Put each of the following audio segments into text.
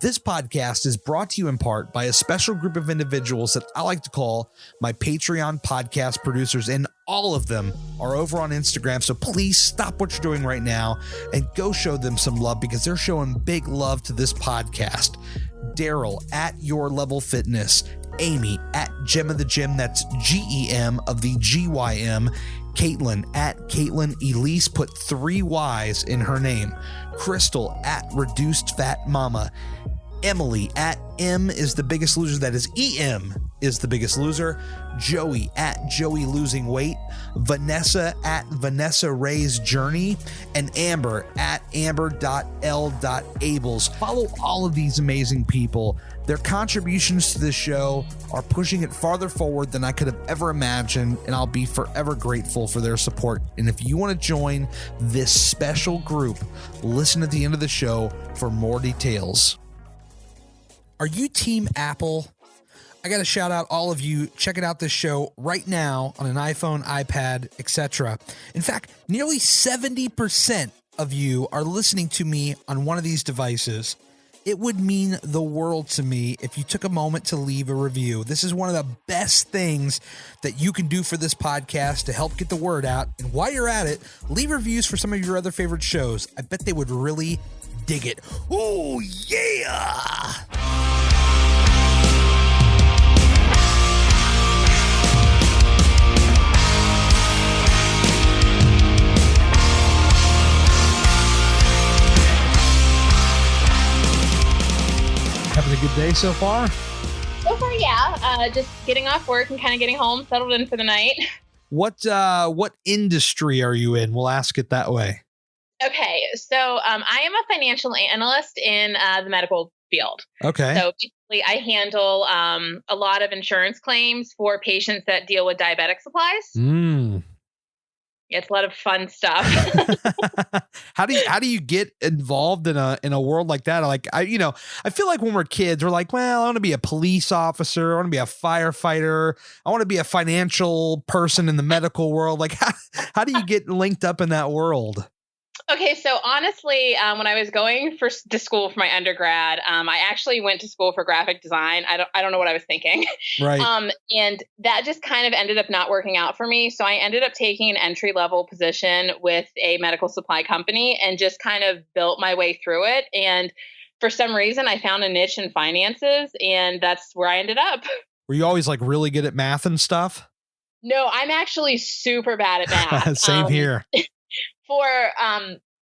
This podcast is brought to you in part by a special group of individuals that I like to call my Patreon podcast producers, and all of them are over on Instagram. So please stop what you're doing right now and go show them some love, because they're showing big love to this podcast. Daryl at Your Level Fitness, Amy at Gem of the Gym, that's GEM of the GYM, Caitlin at Caitlin Elise, put 3 Y's in her name, Crystal at Reduced Fat Mama, Emily at M is the Biggest Loser, that is EM is the Biggest Loser, Joey at Joey Losing Weight, Vanessa at Vanessa Ray's Journey, and Amber at amber.l.ables. Follow all of these amazing people. Their contributions to this show are pushing it farther forward than I could have ever imagined, and I'll be forever grateful for their support. And if you want to join this special group, listen at the end of the show for more details. Are you Team Apple? I got to shout out all of you checking out this show right now on an iPhone, iPad, etc. In fact, nearly 70% of you are listening to me on one of these devices. It would mean the world to me if you took a moment to leave a review. This is one of the best things that you can do for this podcast to help get the word out. And while you're at it, leave reviews for some of your other favorite shows. I bet they would really dig it. Oh, yeah! Having a good day so far? So far, yeah. Just getting off work and kind of getting home, settled in for the night. What industry are you in? We'll ask it that way. Okay, so I am a financial analyst in the medical field. Okay. So basically, I handle a lot of insurance claims for patients that deal with diabetic supplies. It's a lot of fun stuff. How do you get involved in a world like that? I feel like when we're kids, we're like, well, I want to be a police officer. I want to be a firefighter. I want to be a financial person in the medical world. Like, how do you get linked up in that world? Okay, so honestly, when I was going to school for my undergrad, I actually went to school for graphic design. I don't know what I was thinking. Right. And that just kind of ended up not working out for me. So I ended up taking an entry-level position with a medical supply company and just kind of built my way through it. And for some reason, I found a niche in finances, and that's where I ended up. Were you always like really good at math and stuff? No, I'm actually super bad at math. Same here.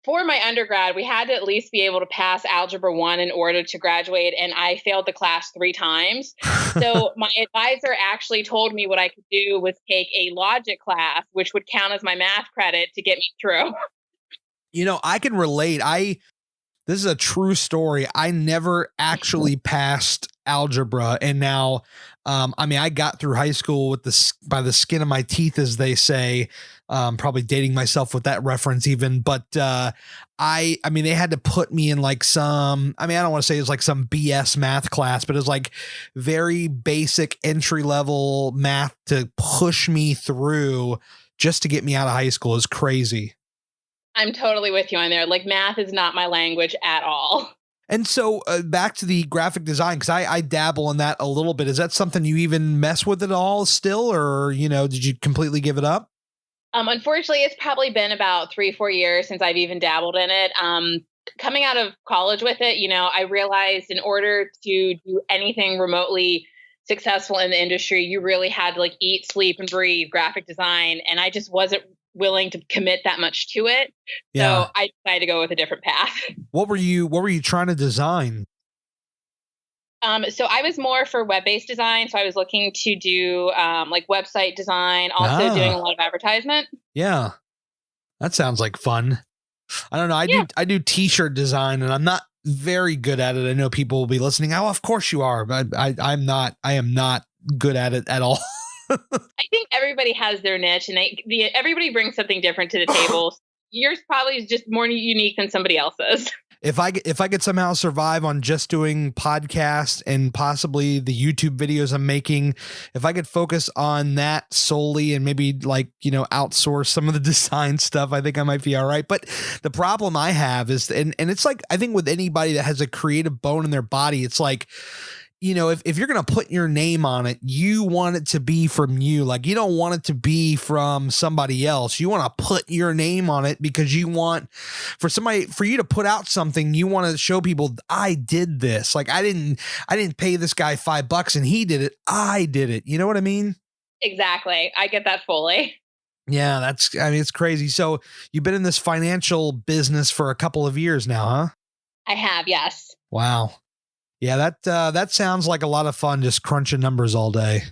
For my undergrad, we had to at least be able to pass Algebra 1 in order to graduate, and I failed the class 3 times. So my advisor actually told me what I could do was take a logic class, which would count as my math credit to get me through. You know, I can relate. This is a true story. I never actually passed algebra, and now, I got through high school by the skin of my teeth, as they say. Probably dating myself with that reference even, but they had to put me in like some, I don't want to say it's like some BS math class, but it's like very basic entry level math to push me through just to get me out of high school. Is crazy. I'm totally with you on there. Like, math is not my language at all. And so back to the graphic design, because I dabble in that a little bit. Is that something you even mess with at all still, or, did you completely give it up? Unfortunately, it's probably been about 3-4 years since I've even dabbled in it. Coming out of college with it, I realized in order to do anything remotely successful in the industry, you really had to like eat, sleep, and breathe graphic design. And I just wasn't willing to commit that much to it. Yeah. So I decided to go with a different path. What were you trying to design? So I was more for web-based design. So I was looking to do like website design, also doing a lot of advertisement. Yeah. That sounds like fun. I don't know. I do t-shirt design, and I'm not very good at it. I know people will be listening. Oh, of course you are, but I am not good at it at all. I think everybody has their niche, and everybody brings something different to the table. Yours probably is just more unique than somebody else's. If I could somehow survive on just doing podcasts and possibly the YouTube videos I'm making, if I could focus on that solely and maybe outsource some of the design stuff, I think I might be all right. But the problem I have is, and it's like, I think with anybody that has a creative bone in their body, it's like, if you're going to put your name on it, you want it to be from you. Like, you don't want it to be from somebody else. You want to put your name on it because you want for you to put out something. You want to show people, I did this. Like, I didn't pay this guy $5 and he did it. I did it. You know what I mean? Exactly. I get that fully. Yeah, it's crazy. So you've been in this financial business for a couple of years now, huh? I have. Yes. Wow. Yeah, that sounds like a lot of fun, just crunching numbers all day.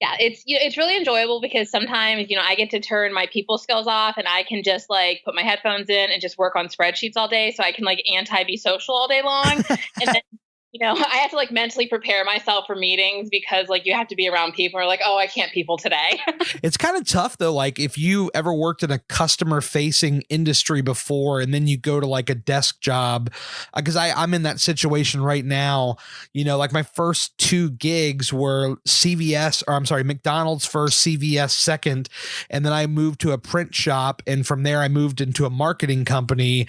Yeah, it's really enjoyable because sometimes, I get to turn my people skills off and I can just put my headphones in and just work on spreadsheets all day. So I can be social all day long. And then, I have to mentally prepare myself for meetings because you have to be around people who are like, oh, I can't people today. It's kind of tough though. Like if you ever worked in a customer facing industry before and then you go to a desk job, because I'm in that situation right now, my first 2 gigs were McDonald's first, CVS second. And then I moved to a print shop. And from there I moved into a marketing company,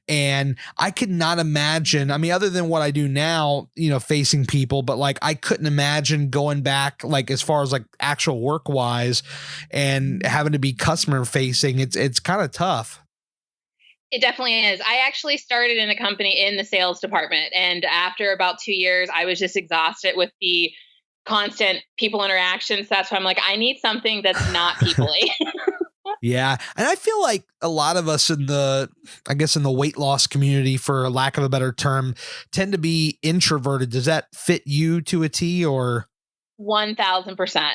and I could not imagine, other than what I do now, facing people, but I couldn't imagine going back, as far as actual work wise and having to be customer facing. It's kind of tough. It definitely is. I actually started in a company in the sales department. And after about 2 years, I was just exhausted with the constant people interactions. That's why I'm like, I need something that's not people-y. Yeah. And I feel like a lot of us in the weight loss community, for lack of a better term, tend to be introverted. Does that fit you to a T, or? 1000%.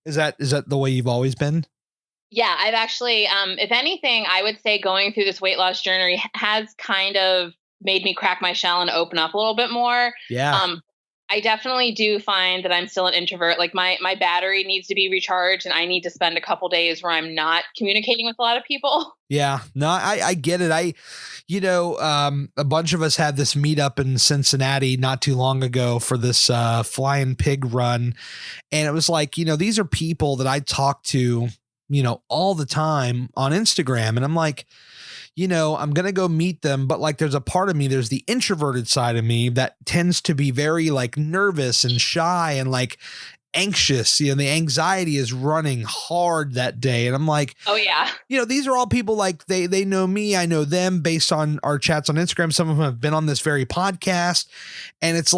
Is that the way you've always been? Yeah, I've actually, if anything, I would say going through this weight loss journey has kind of made me crack my shell and open up a little bit more. Yeah. I definitely do find that I'm still an introvert. My battery needs to be recharged and I need to spend a couple days where I'm not communicating with a lot of people. Yeah, no, I get it. A bunch of us had this meetup in Cincinnati not too long ago for this Flying Pig run. And it was these are people that I talk to, all the time on Instagram. And I'm like, I'm going to go meet them. But there's a part of me, there's the introverted side of me that tends to be very nervous and shy and anxious. The anxiety is running hard that day. And I'm like, oh yeah, these are all people they know me, I know them based on our chats on Instagram. Some of them have been on this very podcast. And it's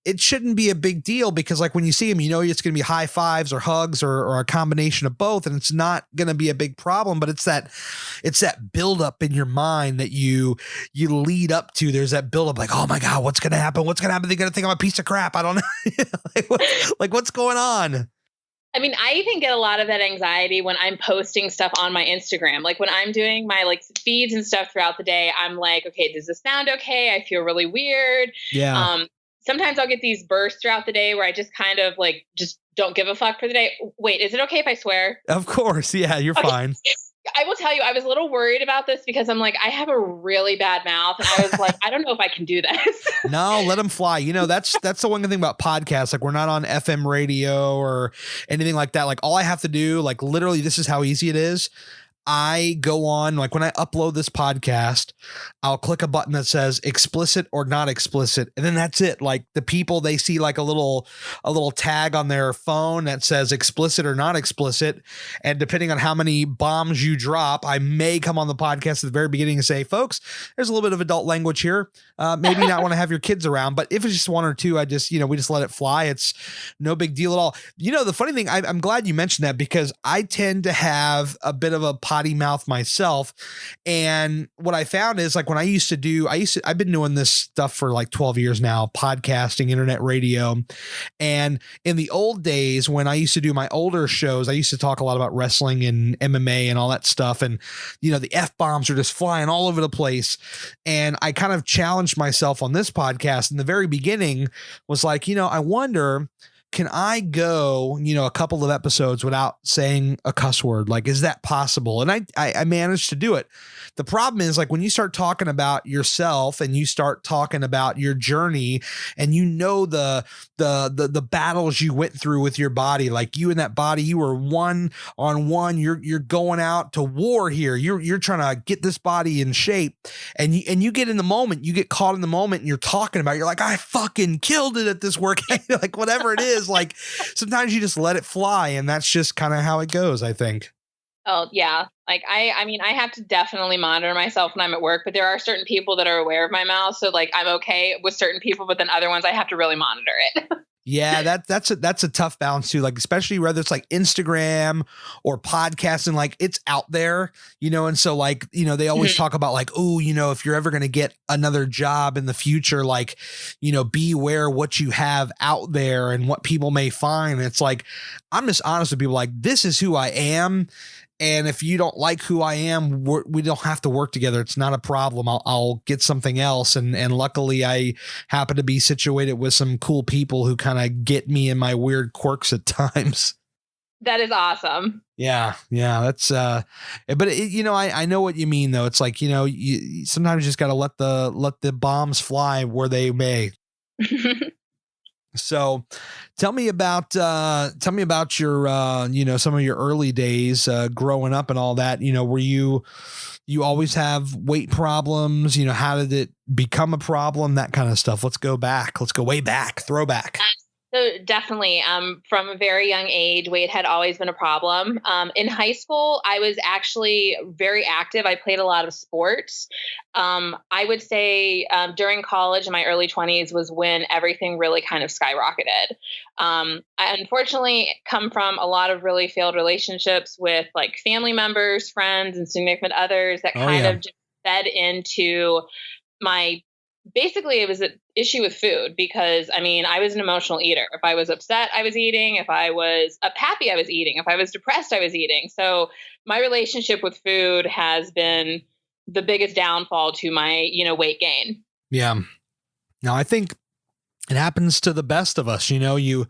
it shouldn't be a big deal because when you see them, it's going to be high fives or hugs or a combination of both. And it's not going to be a big problem, but it's that buildup in your mind that you lead up to. There's that buildup oh my God, what's going to happen? What's going to happen? They're going to think I'm a piece of crap. I don't know. What's going on? I even get a lot of that anxiety when I'm posting stuff on my Instagram. When I'm doing my feeds and stuff throughout the day, I'm like, okay, does this sound okay? I feel really weird. Yeah. Sometimes I'll get these bursts throughout the day where I just kind of just don't give a fuck for the day. Wait, is it okay if I swear? Of course. Yeah, you're fine. I will tell you, I was a little worried about this because I'm I have a really bad mouth. And I was I don't know if I can do this. No, let them fly. That's the one good thing about podcasts. We're not on FM radio or anything like that. All I have to do, literally, this is how easy it is. I go on, when I upload this podcast, I'll click a button that says explicit or not explicit. And then that's it. The people, they see a little tag on their phone that says explicit or not explicit. And depending on how many bombs you drop, I may come on the podcast at the very beginning and say, folks, there's a little bit of adult language here. Maybe not want to have your kids around, but if it's just 1 or 2, I just, we just let it fly. It's no big deal at all. The funny thing, I'm glad you mentioned that because I tend to have a bit of a potty mouth myself. And what I found is when I've been doing this stuff for 12 years now, podcasting, internet radio. And in the old days, when I used to do my older shows, I used to talk a lot about wrestling and MMA and all that stuff. And, the F-bombs are just flying all over the place. And I kind of challenged myself on this podcast in the very beginning was I wonder, can I go, a couple of episodes without saying a cuss word? Like, is that possible? And I managed to do it. The problem is, like, when you start talking about yourself and you start talking about your journey and the battles you went through with your body, like you and that body, you were one on one, you're going out to war here. You're trying to get this body in shape, and you get in the moment, you get caught in the moment, and you're talking about it, you're like, I fucking killed it at this workout. Like, whatever it is, like, sometimes you just let it fly, and that's just kind of how it goes, I think. Oh yeah. Like I mean, I have to definitely monitor myself when I'm at work, but there are certain people that are aware of my mouth. So like, I'm okay with certain people, but then other ones I have to really monitor it. Yeah, that's a tough balance too. Like, especially whether it's like Instagram or podcasting, like it's out there, and so like, they always talk about like, oh, if you're ever going to get another job in the future, like, beware what you have out there and what people may find. And it's like, I'm just honest with people, like, this is who I am. And if you don't like who I am, we don't have to work together. It's not a problem. I'll get something else. And luckily I happen to be situated with some cool people who kind of get me in my weird quirks at times. That is awesome. Yeah. That's, but I know what you mean though. It's like, you sometimes you just got to let the bombs fly where they may. So tell me about your, some of your early days, growing up and all that. Were you always have weight problems? How did it become a problem? That kind of stuff. Let's go way back, throwback. So definitely, from a very young age, weight had always been a problem. In high school, I was actually very active. I played a lot of sports. I would say during college in my early 20s was when everything really kind of skyrocketed. I unfortunately come from a lot of really failed relationships with like family members, friends, and significant others that kind of just fed into basically it was an issue with food because I was an emotional eater. If I was upset, I was eating. If I was happy, I was eating. If I was depressed, I was eating. So my relationship with food has been the biggest downfall to my, weight gain. Yeah. Now I think it happens to the best of us. You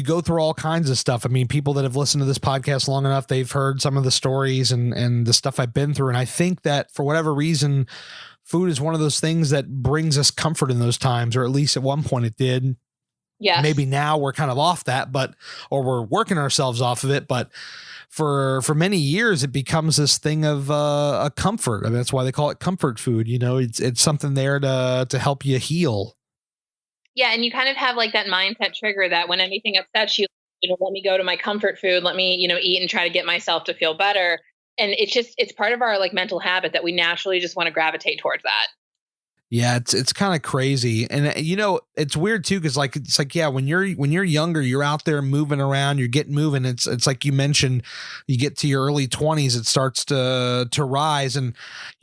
go through all kinds of stuff. I mean, people that have listened to this podcast long enough, they've heard some of the stories and the stuff I've been through. And I think that for whatever reason, food is one of those things that brings us comfort in those times, or at least at one point it did. Yeah. Maybe now we're kind of off that, or we're working ourselves off of it. But for many years, it becomes this thing of a comfort. I mean, that's why they call it comfort food. It's something there to help you heal. Yeah. And you kind of have like that mindset trigger that when anything upsets you, let me go to my comfort food. Let me, eat and try to get myself to feel better. And it's part of our like mental habit that we naturally just want to gravitate towards that. Yeah, it's kind of crazy. And it's weird too, because it's like, yeah, when you're younger, you're out there moving around, you're getting moving. It's like you mentioned, you get to your early 20s, it starts to rise. And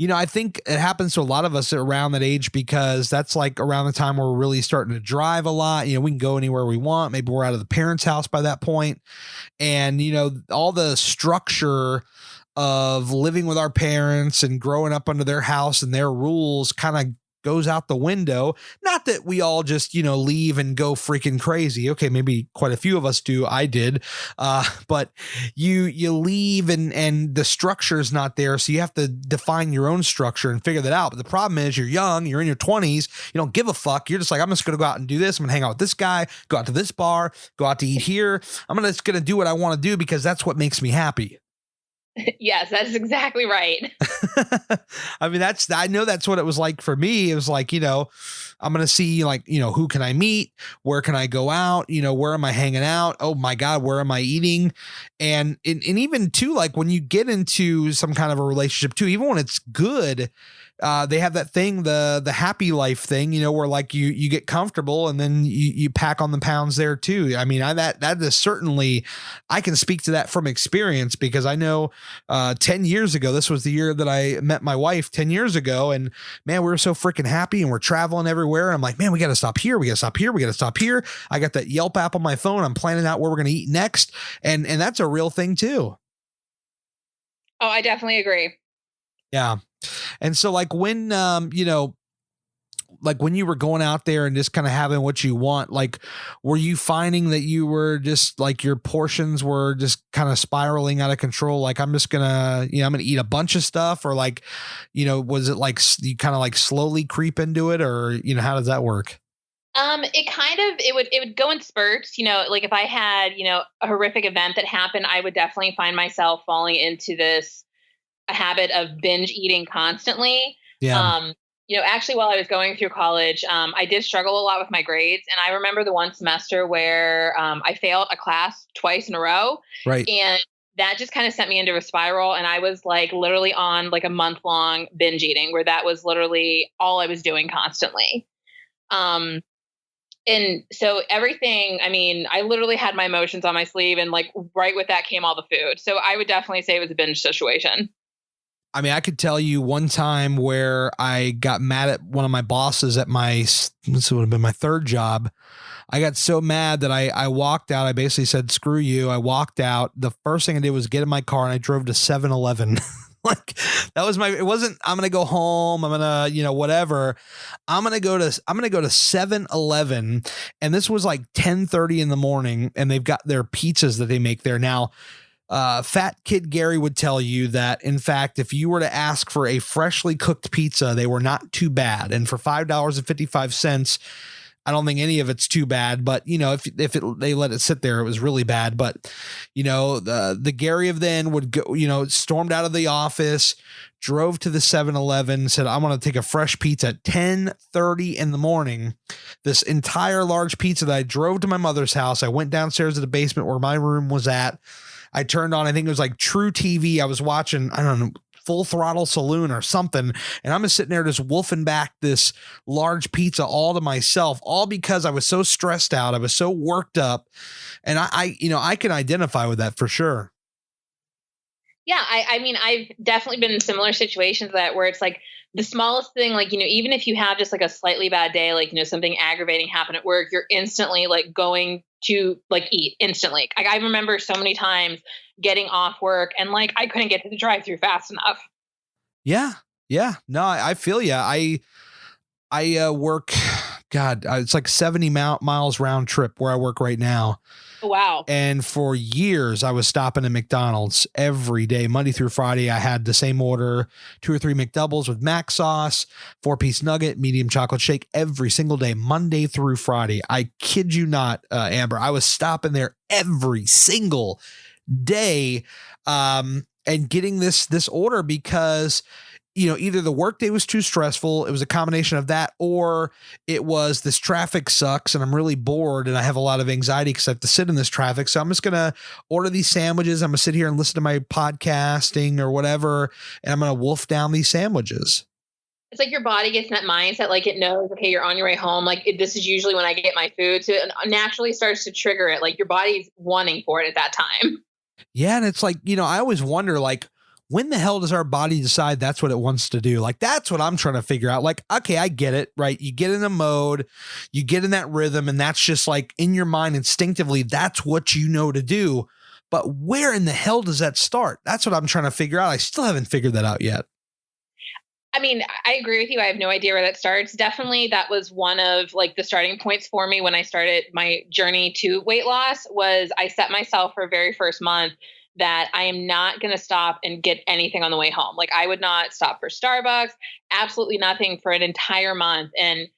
I think it happens to a lot of us around that age, because that's like around the time where we're really starting to drive a lot. We can go anywhere we want. Maybe we're out of the parents' house by that point. And all the structure of living with our parents and growing up under their house and their rules kind of goes out the window. Not that we all just, leave and go freaking crazy. Okay, maybe quite a few of us do. I did. But you leave and the structure is not there. So you have to define your own structure and figure that out. But the problem is you're young, you're in your 20s, you don't give a fuck. You're just like, I'm just going to go out and do this. I'm going to hang out with this guy, go out to this bar, go out to eat here. I'm just going to do what I want to do because that's what makes me happy. Yes, that's exactly right. I mean, I know that's what it was like for me. It was like, I'm going to see like, who can I meet? Where can I go out? Where am I hanging out? Oh my God, where am I eating? And even too, like when you get into some kind of a relationship too, even when it's good, they have that thing, the happy life thing, where like you get comfortable and then you pack on the pounds there too. I mean, that is certainly, I can speak to that from experience, because I know 10 years ago, this was the year that I met my wife 10 years ago. And man, we were so freaking happy and we're traveling everywhere. And I'm like, man, we got to stop here. We got to stop here. We got to stop here. I got that Yelp app on my phone. I'm planning out where we're going to eat next. And that's a real thing too. Oh, I definitely agree. Yeah. And so like when, like when you were going out there and just kind of having what you want, like, were you finding that you were just like your portions were just kind of spiraling out of control? Like, I'm gonna eat a bunch of stuff, or like, was it like you kind of like slowly creep into it, or, how does that work? It would go in spurts, like if I had, a horrific event that happened, I would definitely find myself falling into this a habit of binge eating constantly. Yeah. Actually, while I was going through college, I did struggle a lot with my grades. And I remember the one semester where I failed a class twice in a row. Right. And that just kind of sent me into a spiral. And I was like literally on like a month-long binge eating where that was literally all I was doing constantly. And so everything, I mean, I literally had my emotions on my sleeve, and like right with that came all the food. So I would definitely say it was a binge situation. I mean, I could tell you one time where I got mad at one of my bosses at this would have been my third job. I got so mad that I walked out. I basically said, screw you. I walked out. The first thing I did was get in my car and I drove to 7-Eleven. Like, that was it wasn't, I'm going to go home. I'm going to, whatever. I'm going to go to 7-Eleven. And this was like 10:30 in the morning, and they've got their pizzas that they make there. Now, Fat Kid Gary would tell you that, in fact, if you were to ask for a freshly cooked pizza, they were not too bad. And for $5.55, I don't think any of it's too bad, but they let it sit there, it was really bad. But the Gary of then would go, stormed out of the office, drove to the 7-Eleven, said, I want to take a fresh pizza at 10:30 in the morning. This entire large pizza that I drove to my mother's house. I went downstairs to the basement where my room was at. I turned on, I think it was like True TV. I was watching, I don't know, Full Throttle Saloon or something. And I'm just sitting there just wolfing back this large pizza all to myself, all because I was so stressed out. I was so worked up. And I can identify with that for sure. Yeah. I mean, I've definitely been in similar situations where it's like the smallest thing, like, even if you have just like a slightly bad day, like, something aggravating happened at work, you're instantly like going to like eat instantly. Like, I remember so many times getting off work and like I couldn't get to the drive-thru fast enough. Yeah. No, I feel ya. I work, God, it's like 70 miles round trip where I work right now. Wow. And for years, I was stopping at McDonald's every day, Monday through Friday. I had the same order, 2 or 3 McDoubles with mac sauce, 4-piece nugget, medium chocolate shake every single day, Monday through Friday. I kid you not, Amber. I was stopping there every single day and getting this order because either the workday was too stressful, it was a combination of that, or it was this traffic sucks and I'm really bored and I have a lot of anxiety because I have to sit in this traffic. So I'm just going to order these sandwiches. I'm going to sit here and listen to my podcasting or whatever, and I'm going to wolf down these sandwiches. It's like your body gets in that mindset, like it knows, okay, you're on your way home. Like this is usually when I get my food. So it naturally starts to trigger it. Like your body's wanting for it at that time. Yeah. And it's like, I always wonder, like, when the hell does our body decide that's what it wants to do? Like, that's what I'm trying to figure out. Like, okay, I get it, right? You get in a mode, you get in that rhythm, and that's just like in your mind instinctively, that's what you know to do. But where in the hell does that start? That's what I'm trying to figure out. I still haven't figured that out yet. I mean, I agree with you. I have no idea where that starts. Definitely that was one of like the starting points for me when I started my journey to weight loss. Was I set myself for very first month that I am not going to stop and get anything on the way home. Like I would not stop for Starbucks, absolutely nothing for an entire month. And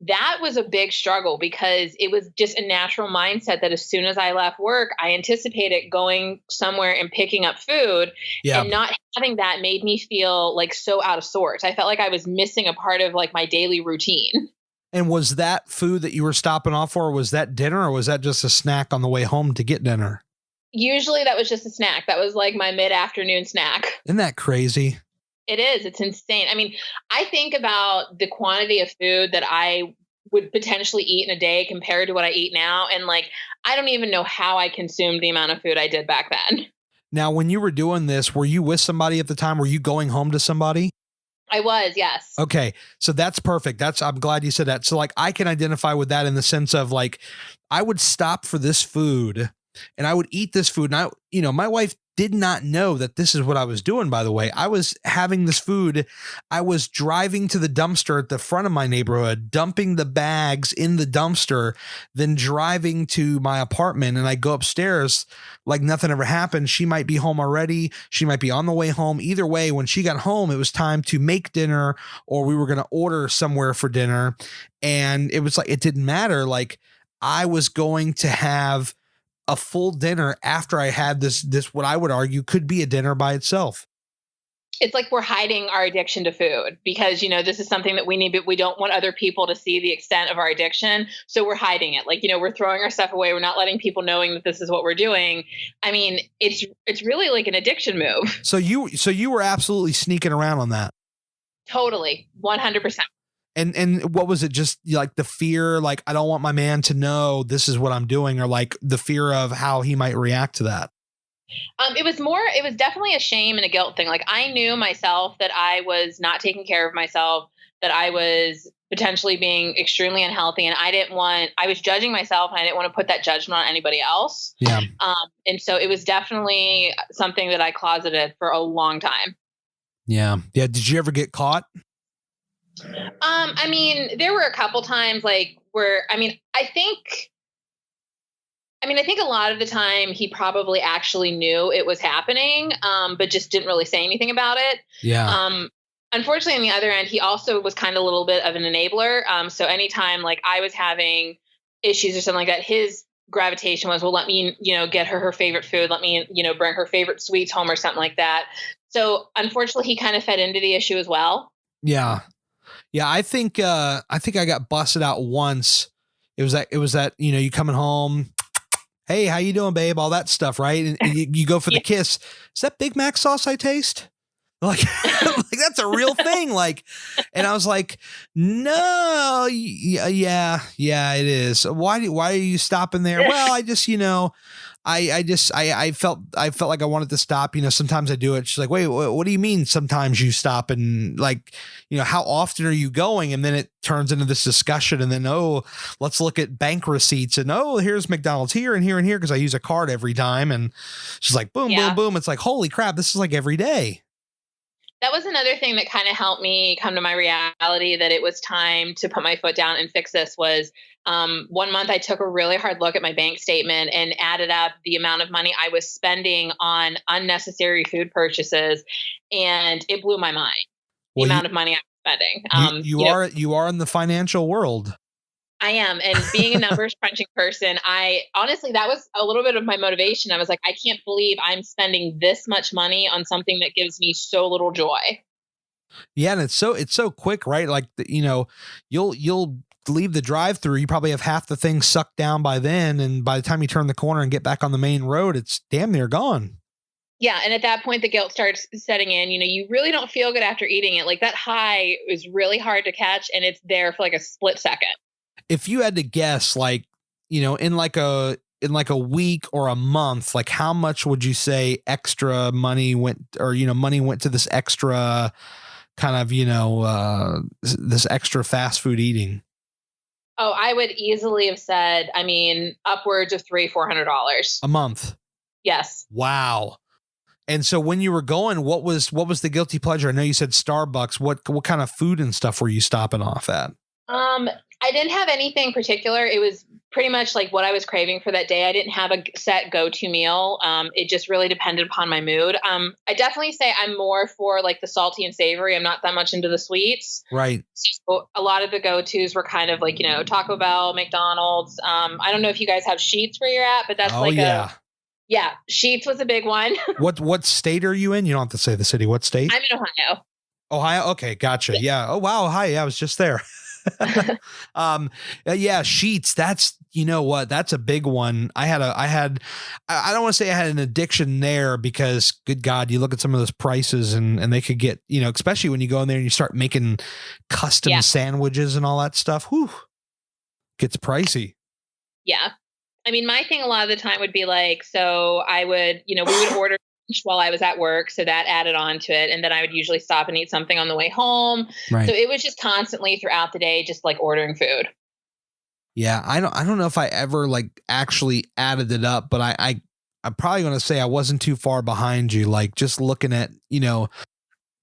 that was a big struggle because it was just a natural mindset that as soon as I left work, I anticipated going somewhere and picking up food. Yeah. And not having that made me feel like so out of sorts. I felt like I was missing a part of like my daily routine. And was that food that you were stopping off for, was that dinner, or was that just a snack on the way home to get dinner? Usually that was just a snack. That was like my mid-afternoon snack. Isn't that crazy? It is. It's insane. I mean, I think about the quantity of food that I would potentially eat in a day compared to what I eat now. And like, I don't even know how I consumed the amount of food I did back then. Now, when you were doing this, were you with somebody at the time? Were you going home to somebody? I was, yes. Okay. So that's perfect. I'm glad you said that. So like, I can identify with that in the sense of like, I would stop for this food and I would eat this food. And my wife did not know that this is what I was doing, by the way. I was having this food. I was driving to the dumpster at the front of my neighborhood, dumping the bags in the dumpster, then driving to my apartment. And I go upstairs like nothing ever happened. She might be home already. She might be on the way home. Either way, when she got home, it was time to make dinner, or we were going to order somewhere for dinner. And it was like, it didn't matter. Like, I was going to have a full dinner after I had this, what I would argue could be a dinner by itself. It's like we're hiding our addiction to food because, this is something that we need, but we don't want other people to see the extent of our addiction. So we're hiding it. Like, we're throwing our stuff away. We're not letting people knowing that this is what we're doing. I mean, it's really like an addiction move. So you were absolutely sneaking around on that. Totally. 100%. And what was it? Just like the fear, like, I don't want my man to know this is what I'm doing, or like the fear of how he might react to that? It was definitely a shame and a guilt thing. Like, I knew myself that I was not taking care of myself, that I was potentially being extremely unhealthy. And I was judging myself, and I didn't want to put that judgment on anybody else. Yeah. And so it was definitely something that I closeted for a long time. Yeah. Yeah. Did you ever get caught? I mean, there were a couple times like where, I think a lot of the time he probably actually knew it was happening, but just didn't really say anything about it. Yeah. Unfortunately, on the other end, he also was kind of a little bit of an enabler. So anytime like I was having issues or something like that, his gravitation was, well, let me, get her favorite food. Let me, bring her favorite sweets home or something like that. So unfortunately, he kind of fed into the issue as well. Yeah. Yeah, I think I got busted out once. It was that you coming home, hey, how you doing, babe? All that stuff, right? And you go for the kiss. Is that Big Mac sauce I taste? Like, like that's a real thing. Like, and I was like, no, yeah, it is. Why are you stopping there? Well, I just, I felt like I wanted to stop. Sometimes I do it. She's like, wait, what do you mean? Sometimes you stop, and like, how often are you going? And then it turns into this discussion, and then, oh, let's look at bank receipts, and oh, here's McDonald's here and here and here, because I use a card every time. And she's like, boom, boom, boom. It's like, holy crap, this is like every day. That was another thing that kind of helped me come to my reality that it was time to put my foot down and fix this. Was 1 month I took a really hard look at my bank statement and added up the amount of money I was spending on unnecessary food purchases, and it blew my mind. The amount of money I'm spending. You are in the financial world. I am. And being a numbers crunching person, honestly, that was a little bit of my motivation. I was like, I can't believe I'm spending this much money on something that gives me so little joy. Yeah. And it's so quick, right? Like, you'll leave the drive through. You probably have half the thing sucked down by then. And by the time you turn the corner and get back on the main road, it's damn near gone. Yeah. And at that point, the guilt starts setting in. You really don't feel good after eating it. Like, that high is really hard to catch, and it's there for like a split second. If you had to guess, like, in like a week or a month, like, how much would you say extra money went, or, money went to this extra kind of, this extra fast food eating? Oh, I would easily have said, upwards of $300-$400 a month. Yes. Wow. And so when you were going, what was the guilty pleasure? I know you said Starbucks. What kind of food and stuff were you stopping off at? I didn't have anything particular. It was pretty much like what I was craving for that day. I didn't have a set go-to meal. It just really depended upon my mood. I definitely say I'm more for like the salty and savory. I'm not that much into the sweets. Right. So a lot of the go-tos were kind of like, Taco Bell, McDonald's. I don't know if you guys have Sheetz where you're at, but that's yeah, Sheetz was a big one. What state are you in? You don't have to say the city. What state? I'm in Ohio. Ohio. Okay. Gotcha. Yeah. Oh, wow. Ohio. Yeah, I was just there. Yeah, Sheetz. That's, that's a big one. I don't want to say I had an addiction there, because good God, you look at some of those prices and they could get, especially when you go in there and you start making custom sandwiches and all that stuff. Whew, gets pricey. Yeah. My thing a lot of the time would be like, so I would, we would order while I was at work. So that added on to it. And then I would usually stop and eat something on the way home. Right. So it was just constantly throughout the day, just like ordering food. Yeah. I don't know if I ever like actually added it up, but I I'm probably going to say I wasn't too far behind you. Like just looking at,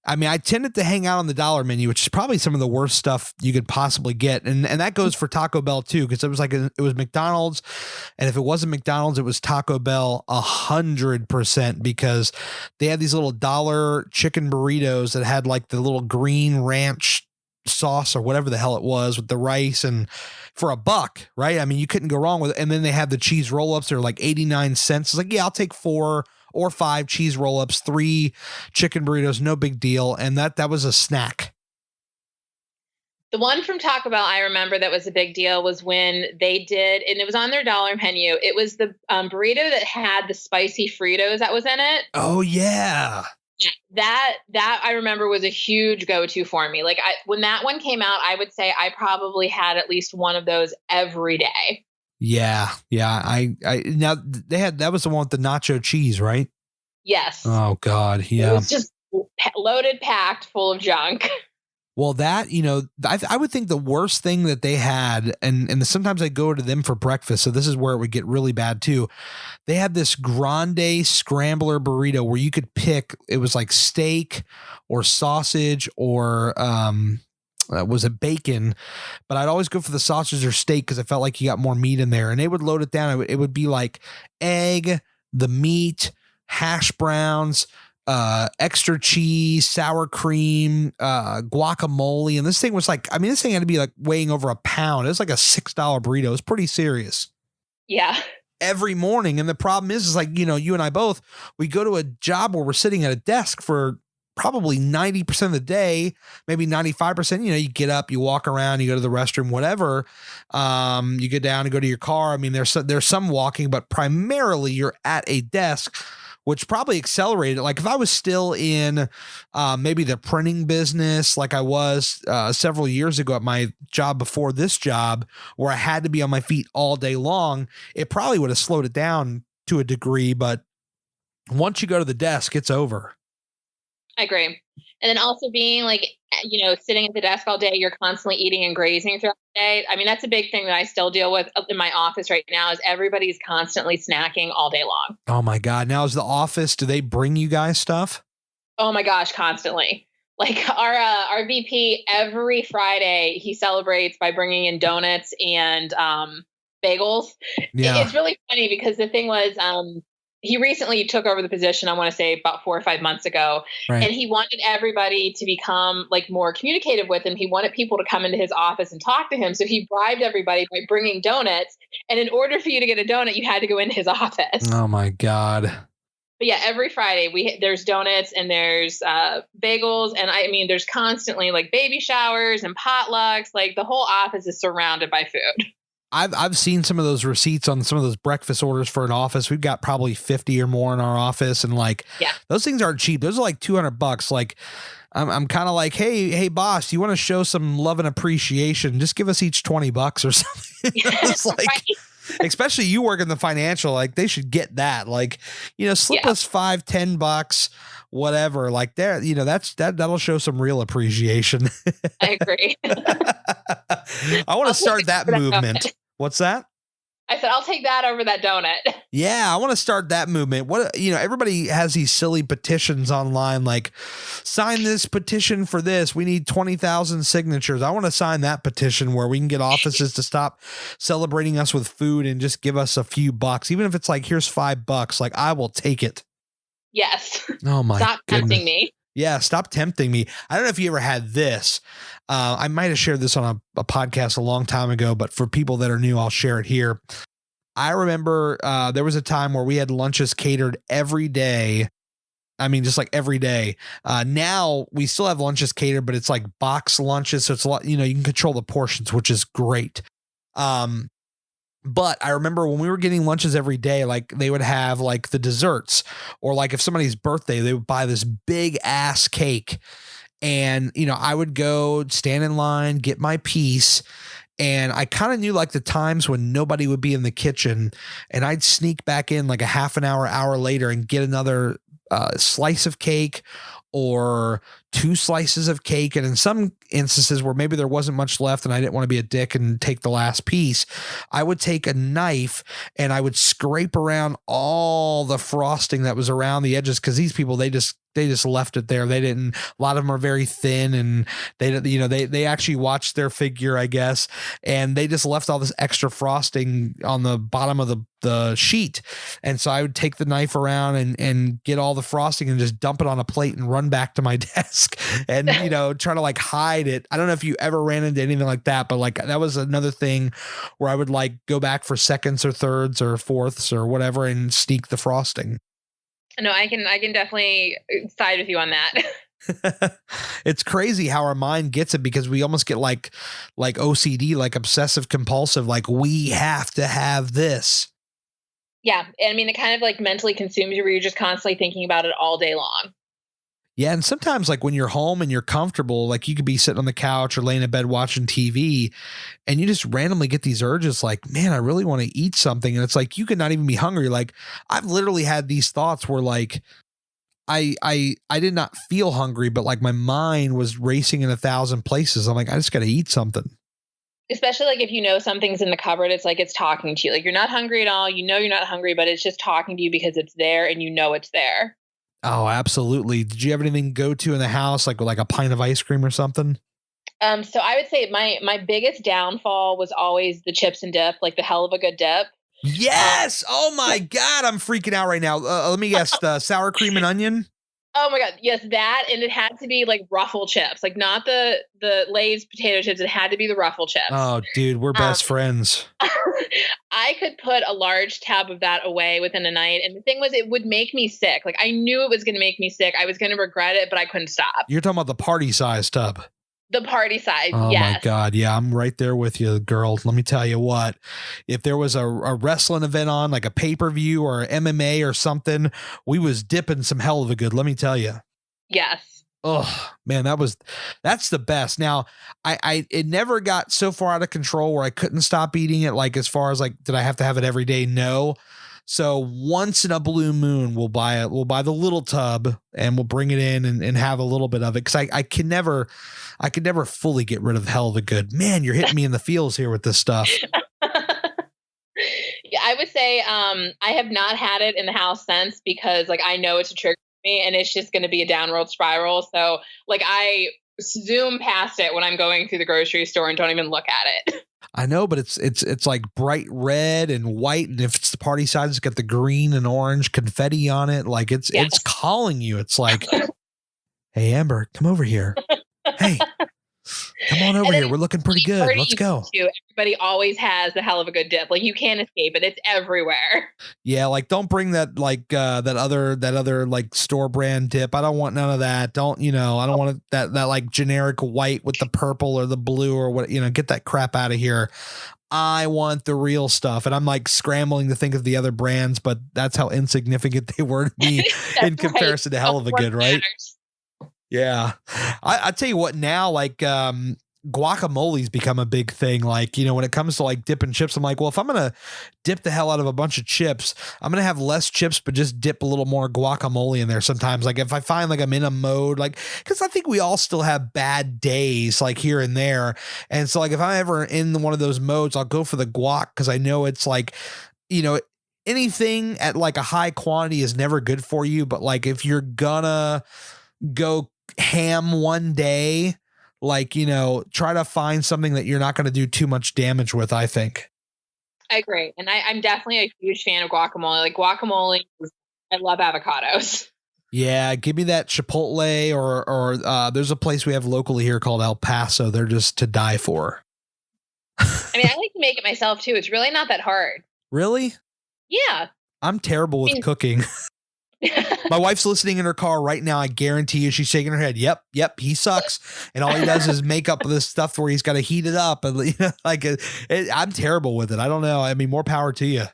I mean, I tended to hang out on the dollar menu, which is probably some of the worst stuff you could possibly get. And that goes for Taco Bell too, because it was it was McDonald's. And if it wasn't McDonald's, it was Taco Bell 100%, because they had these little dollar chicken burritos that had like the little green ranch sauce or whatever the hell it was with the rice, and for $1, right? I mean, you couldn't go wrong with it. And then they had the cheese roll-ups. They're like 89 cents. It's like, yeah, I'll take 4 or 5 cheese roll-ups, 3 chicken burritos, no big deal. And that was a snack. The one from Taco Bell I remember that was a big deal was when they did, and it was on their dollar menu. It was the burrito that had the spicy Fritos that was in it. Oh yeah. That I remember was a huge go-to for me. Like when that one came out, I would say I probably had at least one of those every day. Yeah. I now they had, that was the one with the nacho cheese, right? Yes. Oh God. Yeah. It was just loaded, packed, full of junk. Well, that, I would think the worst thing that they had, and sometimes I go to them for breakfast, so this is where it would get really bad too. They had this grande scrambler burrito where you could pick, it was like steak or sausage or was it bacon, but I'd always go for the sausage or steak because I felt like you got more meat in there, and they would load it down. It would be like egg, the meat, hash browns, extra cheese, sour cream, guacamole. And this thing was like, I mean, this thing had to be like weighing over a pound. It was like a $6 burrito. It was pretty serious. Yeah. Every morning. And the problem is like, you and I both, we go to a job where we're sitting at a desk for probably 90% of the day, maybe 95%. You get up, you walk around, you go to the restroom, whatever. You get down and go to your car. I mean, there's some walking, but primarily you're at a desk, which probably accelerated. Like if I was still in maybe the printing business, like I was several years ago at my job before this job, where I had to be on my feet all day long, it probably would have slowed it down to a degree. But once you go to the desk, it's over. I agree. And then also being like, sitting at the desk all day, you're constantly eating and grazing throughout the day. I mean, that's a big thing that I still deal with in my office right now is everybody's constantly snacking all day long. Oh my God. Now is the office, do they bring you guys stuff? Oh my gosh, constantly. Like our VP every Friday, he celebrates by bringing in donuts and bagels. Yeah. It's really funny because the thing was, he recently took over the position, I want to say about 4 or 5 months ago. Right. And he wanted everybody to become like more communicative with him. He wanted people to come into his office and talk to him. So he bribed everybody by bringing donuts. And in order for you to get a donut, you had to go into his office. Oh my God. But yeah, every Friday there's donuts and there's bagels. And I mean, there's constantly like baby showers and potlucks. Like the whole office is surrounded by food. I've seen some of those receipts on some of those breakfast orders for an office. We've got probably 50 or more in our office. And like, yeah, those things aren't cheap. Those are like $200. Like I'm kind of like, Hey boss, you want to show some love and appreciation? Just give us each $20 or something. It's like, right. Especially you work in the financial, like they should get that, like, slip us $5, $10, whatever. Like there, that'll show some real appreciation. I agree. I want to start that movement. What's that? I said, I'll take that over that donut. Yeah, I want to start that movement. Everybody has these silly petitions online, like sign this petition for this. We need 20,000 signatures. I want to sign that petition where we can get offices to stop celebrating us with food and just give us a few bucks. Even if it's like, here's $5, like I will take it. Yes. Oh my Stop goodness. tempting me. Yeah, stop tempting me. I don't know if you ever had this. I might have shared this on a podcast a long time ago, but for people that are new, I'll share it here. I remember there was a time where we had lunches catered every day. I mean, just like every day. Now we still have lunches catered, but it's like box lunches. So it's a lot, you can control the portions, which is great. But I remember when we were getting lunches every day, like they would have like the desserts, or like if somebody's birthday, they would buy this big ass cake. And, I would go stand in line, get my piece. And I kind of knew like the times when nobody would be in the kitchen, and I'd sneak back in like a half an hour later and get another slice of cake or 2 slices of cake. And in some instances where maybe there wasn't much left and I didn't want to be a dick and take the last piece, I would take a knife and I would scrape around all the frosting that was around the edges. Cause these people, they just left it there. They didn't, a lot of them are very thin and they actually watched their figure, I guess. And they just left all this extra frosting on the bottom of the sheet. And so I would take the knife around and get all the frosting and just dump it on a plate and run back to my desk and, try to like hide it. I don't know if you ever ran into anything like that, but like that was another thing where I would like go back for seconds or thirds or fourths or whatever and sneak the frosting. No, I can definitely side with you on that. It's crazy how our mind gets it because we almost get like OCD, like obsessive compulsive, like we have to have this. Yeah. I mean, it kind of like mentally consumes you where you're just constantly thinking about it all day long. Yeah. And sometimes like when you're home and you're comfortable, like you could be sitting on the couch or laying in bed watching TV and you just randomly get these urges like, man, I really want to eat something. And it's like, you could not even be hungry. Like I've literally had these thoughts where like, I did not feel hungry, but like my mind was racing in 1,000 places. I'm like, I just got to eat something. Especially like if something's in the cupboard, it's like it's talking to you. Like you're not hungry at all. You're not hungry, but it's just talking to you because it's there and it's there. Oh, absolutely. Did you have anything go to in the house, like a pint of ice cream or something? So I would say my biggest downfall was always the chips and dip, like the hell of a good dip. Yes. Oh my God. I'm freaking out right now. Let me guess. Sour cream and onion. Oh my God. Yes. That. And it had to be like Ruffle chips, like not the Lay's potato chips. It had to be the Ruffle chips. Oh dude, we're best friends. I could put a large tub of that away within a night. And the thing was, it would make me sick. Like I knew it was going to make me sick. I was going to regret it, but I couldn't stop. You're talking about the party size tub. The party size. Oh yes. my God. Yeah. I'm right there with you, girl. Let me tell you what, if there was a wrestling event on like a pay-per-view or MMA or something, we was dipping some hell of a good, let me tell you. Yes. Oh man, that's the best. Now it never got so far out of control where I couldn't stop eating it. Like as far as like, did I have to have it every day? No. So once in a blue moon, we'll buy the little tub and we'll bring it in and have a little bit of it. Cause I could never fully get rid of hell of a good. Man, you're hitting me in the feels here with this stuff. Yeah, I would say I have not had it in the house since because like I know it's a trigger for me and it's just going to be a downward spiral. So like I zoom past it when I'm going through the grocery store and don't even look at it. I know, but it's like bright red and white, and if it's the party size, it's got the green and orange confetti on it. Like it's calling you. It's like, hey Amber, come over here. Hey, come on over here. We're looking pretty good. Let's go. Everybody always has the hell of a good dip. Like you can't escape it. It's everywhere. Yeah, like don't bring that like that other like store brand dip. I don't want none of that. Don't I don't want that like generic white with the purple or the blue or what, get that crap out of here. I want the real stuff. And I'm like scrambling to think of the other brands, but that's how insignificant they were to me in comparison to hell of a good, right? Yeah. I tell you what now, like, guacamole's become a big thing. Like, when it comes to like dipping chips, I'm like, well, if I'm going to dip the hell out of a bunch of chips, I'm going to have less chips, but just dip a little more guacamole in there sometimes. Like if I find like I'm in a mode, like, cause I think we all still have bad days like here and there. And so like, if I'm ever in one of those modes, I'll go for the guac. Cause I know it's like, anything at like a high quantity is never good for you. But like, if you're gonna go ham one day, like try to find something that you're not going to do too much damage with, I think. I agree. And I'm definitely a huge fan of guacamole. Like guacamole, I love avocados. Yeah, give me that Chipotle or there's a place we have locally here called El Paso. They're just to die for. I mean, I like to make it myself too. It's really not that hard. Really? Yeah. I'm terrible with cooking. My wife's listening in her car right now. I guarantee you she's shaking her head. Yep, he sucks. And all he does is make up this stuff where he's got to heat it up. And I'm terrible with it. I don't know. I mean, more power to you.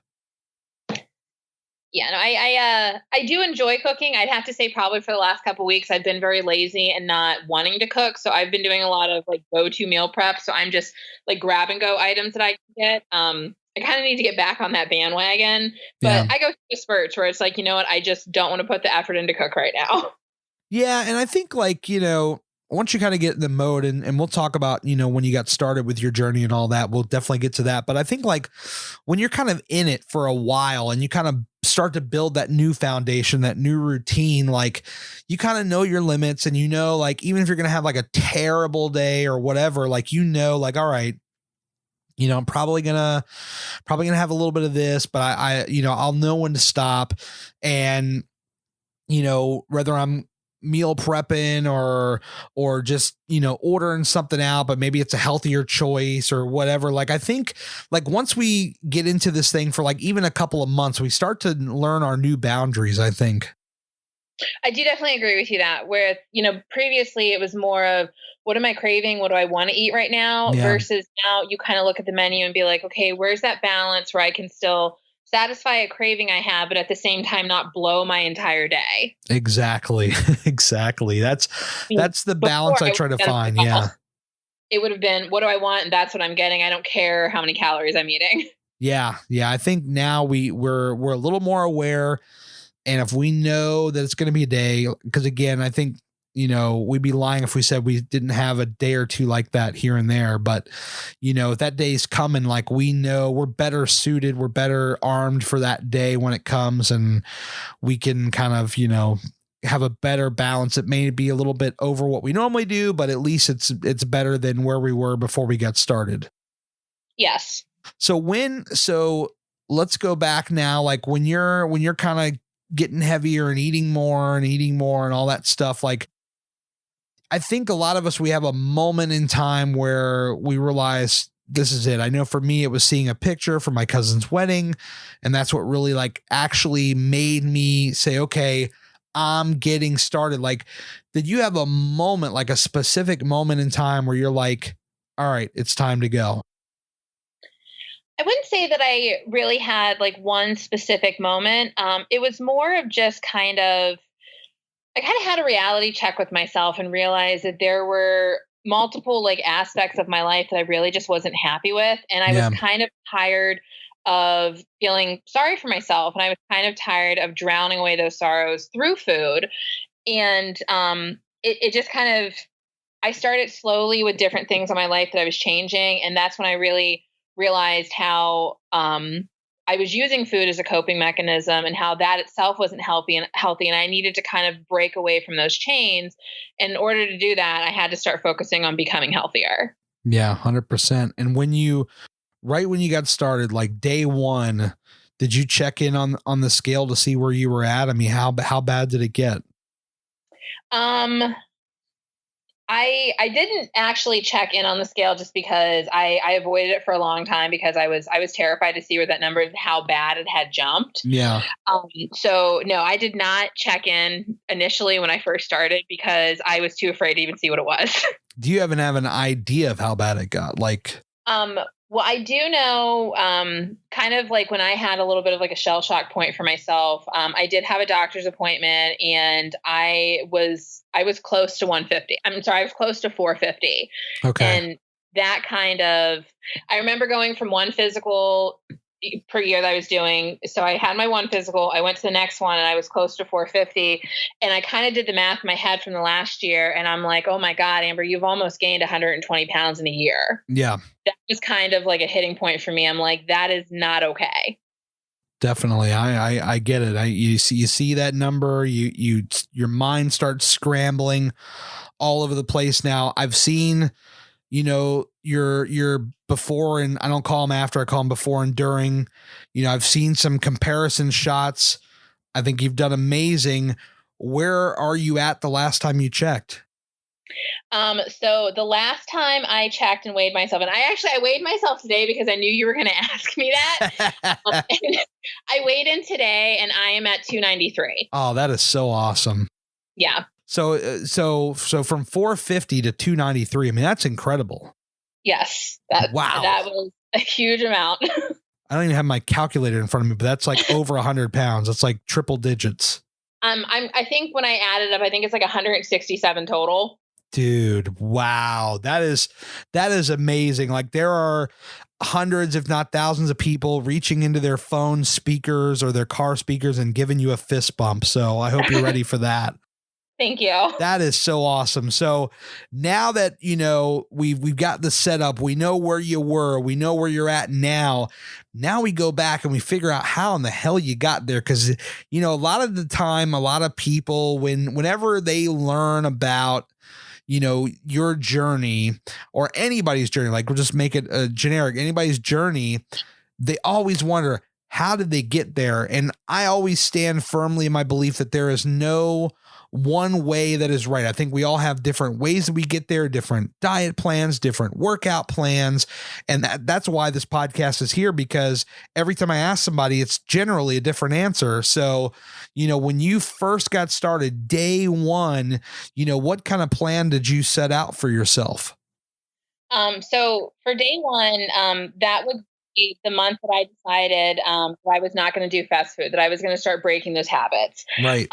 Yeah, no, I do enjoy cooking. I'd have to say probably for the last couple of weeks, I've been very lazy and not wanting to cook. So I've been doing a lot of like go-to meal prep. So I'm just like grab and go items that I can get. I kind of need to get back on that bandwagon, but I go through spurts where it's like, you know what? I just don't want to put the effort into cook right now. Yeah. And I think like, once you kind of get in the mode and we'll talk about, when you got started with your journey and all that, we'll definitely get to that. But I think like when you're kind of in it for a while and you kind of start to build that new foundation, that new routine, like you kind of know your limits and like, even if you're going to have like a terrible day or whatever, like, like, all right, I'm probably gonna have a little bit of this, but I'll know when to stop. And, whether I'm meal prepping or just, ordering something out, but maybe it's a healthier choice or whatever. Like, I think like once we get into this thing for like even a couple of months, we start to learn our new boundaries, I think. I do definitely agree with you that where, previously it was more of what am I craving? What do I want to eat right now? Yeah. Versus now you kind of look at the menu and be like, okay, where's that balance where I can still satisfy a craving I have, but at the same time, not blow my entire day. Exactly. Exactly. That's the balance I try to find. Yeah. It would have been, what do I want? And that's what I'm getting. I don't care how many calories I'm eating. Yeah. Yeah. I think now we're a little more aware. And if we know that it's going to be a day, because again, I think, we'd be lying if we said we didn't have a day or two like that here and there. But, if that day's coming, like we know we're better suited, we're better armed for that day when it comes, and we can kind of, have a better balance. It may be a little bit over what we normally do, but at least it's better than where we were before we got started. Yes. So let's go back now. Like when you're kind of getting heavier and eating more and all that stuff, like I think a lot of us, we have a moment in time where we realize this is it. I know for me, it was seeing a picture from my cousin's wedding. And that's what really like actually made me say, okay, I'm getting started. Like, did you have a moment, like a specific moment in time where you're like, all right, it's time to go? I wouldn't say that I really had like one specific moment. It was more of just I kind of had a reality check with myself and realized that there were multiple like aspects of my life that I really just wasn't happy with. And I was kind of tired of feeling sorry for myself. And I was kind of tired of drowning away those sorrows through food. And it just kind of, I started slowly with different things in my life that I was changing. And that's when I really realized how I was using food as a coping mechanism and how that itself wasn't healthy. And I needed to kind of break away from those chains. And in order to do that, I had to start focusing on becoming healthier. Yeah, 100%. And right when you got started, like day one, did you check in on the scale to see where you were at? I mean, how bad did it get? I didn't actually check in on the scale just because I avoided it for a long time because I was terrified to see where that number, how bad it had jumped. Yeah. So no, I did not check in initially when I first started because I was too afraid to even see what it was. Do you even have an idea of how bad it got? Like, well, I do know, kind of like when I had a little bit of like a shell shock point for myself, I did have a doctor's appointment and I was close to 150. I'm sorry, I was close to 450. Okay. And that kind of, I remember going from one physical per year that I was doing. So I had my one physical, I went to the next one and I was close to 450. And I kind of did the math in my head from the last year. And I'm like, oh my God, Amber, you've almost gained 120 pounds in a year. Yeah. That was kind of like a hitting point for me. I'm like, that is not okay. Definitely. I get it. You see that number, your mind starts scrambling all over the place. Now I've seen, your before, and I don't call them after, I call them before and during. I've seen some comparison shots. I think you've done amazing. Where are you at the last time you checked? So the last time I checked and weighed myself, and I weighed myself today because I knew you were going to ask me that. And I weighed in today and I am at 293. Oh, that is so awesome. Yeah. So from 450 to 293, I mean, that's incredible. Yes. Wow. That was a huge amount. I don't even have my calculator in front of me, but that's like over 100 pounds. That's like triple digits. I think when I added up, I think it's like 167 total. Dude, wow. That is amazing. Like there are hundreds, if not thousands of people reaching into their phone speakers or their car speakers and giving you a fist bump. So I hope you're ready for that. Thank you. That is so awesome. So now that, you know, we've got the setup, we know where you were, we know where you're at now. Now we go back and we figure out how in the hell you got there. Cause you know, a lot of the time, a lot of people, whenever they learn about, you know, your journey or anybody's journey, like we'll just make it a generic, anybody's journey, they always wonder, how did they get there? And I always stand firmly in my belief that there is no one way that is right. I think we all have different ways that we get there, different diet plans, different workout plans. And that's why this podcast is here, because every time I ask somebody, it's generally a different answer. So, you know, when you first got started, day one, you know, what kind of plan did you set out for yourself? So for day one, that would be the month that I decided that I was not going to do fast food, that I was going to start breaking those habits. Right.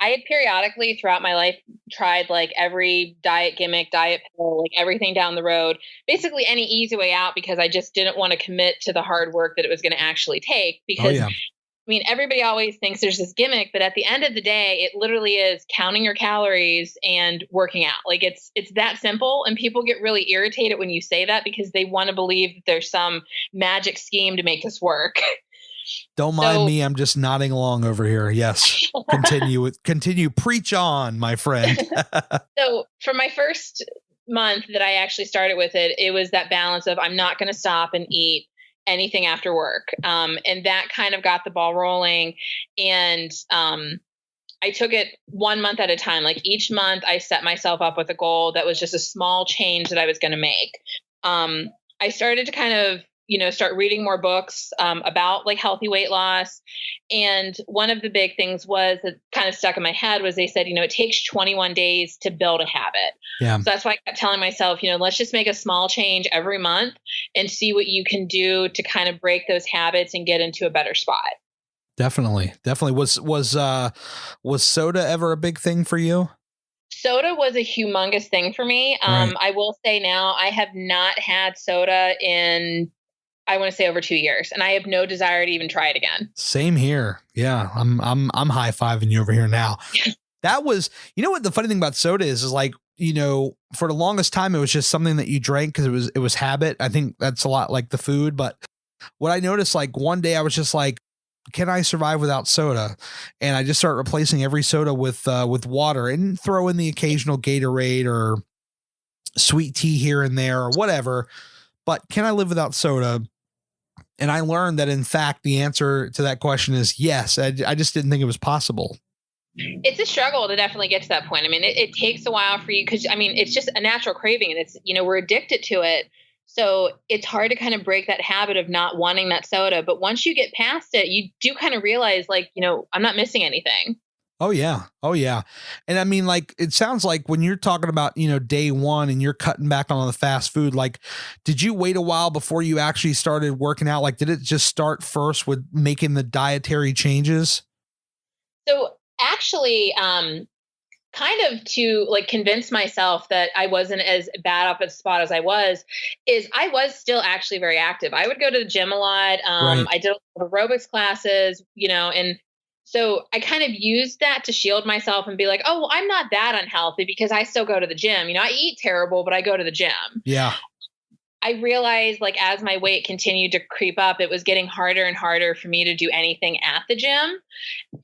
I had periodically throughout my life tried like every diet gimmick, diet pill, like everything down the road, basically any easy way out, because I just didn't want to commit to the hard work that it was going to actually take. Because I mean, everybody always thinks there's this gimmick, but at the end of the day, it literally is counting your calories and working out. Like it's that simple. And people get really irritated when you say that because they want to believe that there's some magic scheme to make this work. Don't mind me. I'm just nodding along over here. Yes. Continue. Preach on, my friend. So for my first month that I actually started with it, it was that balance of I'm not going to stop and eat anything after work. And that kind of got the ball rolling. And I took it 1 month at a time. Like each month I set myself up with a goal that was just a small change that I was going to make. I started to kind of, you know, start reading more books about like healthy weight loss. And one of the big things was that kind of stuck in my head was they said, you know, it takes 21 days to build a habit. Yeah. So that's why I kept telling myself, you know, let's just make a small change every month and see what you can do to kind of break those habits and get into a better spot. Definitely. Was soda ever a big thing for you? Soda was a humongous thing for me. Right. I will say now I have not had soda in, I want to say over 2 years, and I have no desire to even try it again. Same here. Yeah. I'm high-fiving you over here now. That was, you know what the funny thing about soda is like, you know, for the longest time, it was just something that you drank because it was habit. I think that's a lot like the food. But what I noticed, like one day I was just like, can I survive without soda? And I just started replacing every soda with water and throw in the occasional Gatorade or sweet tea here and there or whatever. But can I live without soda? And I learned that, in fact, the answer to that question is yes. I just didn't think it was possible. It's a struggle to definitely get to that point. I mean, it takes a while for you because, I mean, it's just a natural craving and it's, you know, we're addicted to it. So it's hard to kind of break that habit of not wanting that soda. But once you get past it, you do kind of realize like, you know, I'm not missing anything. Oh, yeah. Oh, yeah. And I mean, like, it sounds like when you're talking about, you know, day one and you're cutting back on the fast food, like, did you wait a while before you actually started working out? Like, did it just start first with making the dietary changes? So actually, kind of to like convince myself that I wasn't as bad off at the spot as I was still actually very active. I would go to the gym a lot. Right. I did a lot of aerobics classes, you know, and so I kind of used that to shield myself and be like, oh, well, I'm not that unhealthy because I still go to the gym. You know, I eat terrible, but I go to the gym. Yeah. I realized like as my weight continued to creep up, it was getting harder and harder for me to do anything at the gym.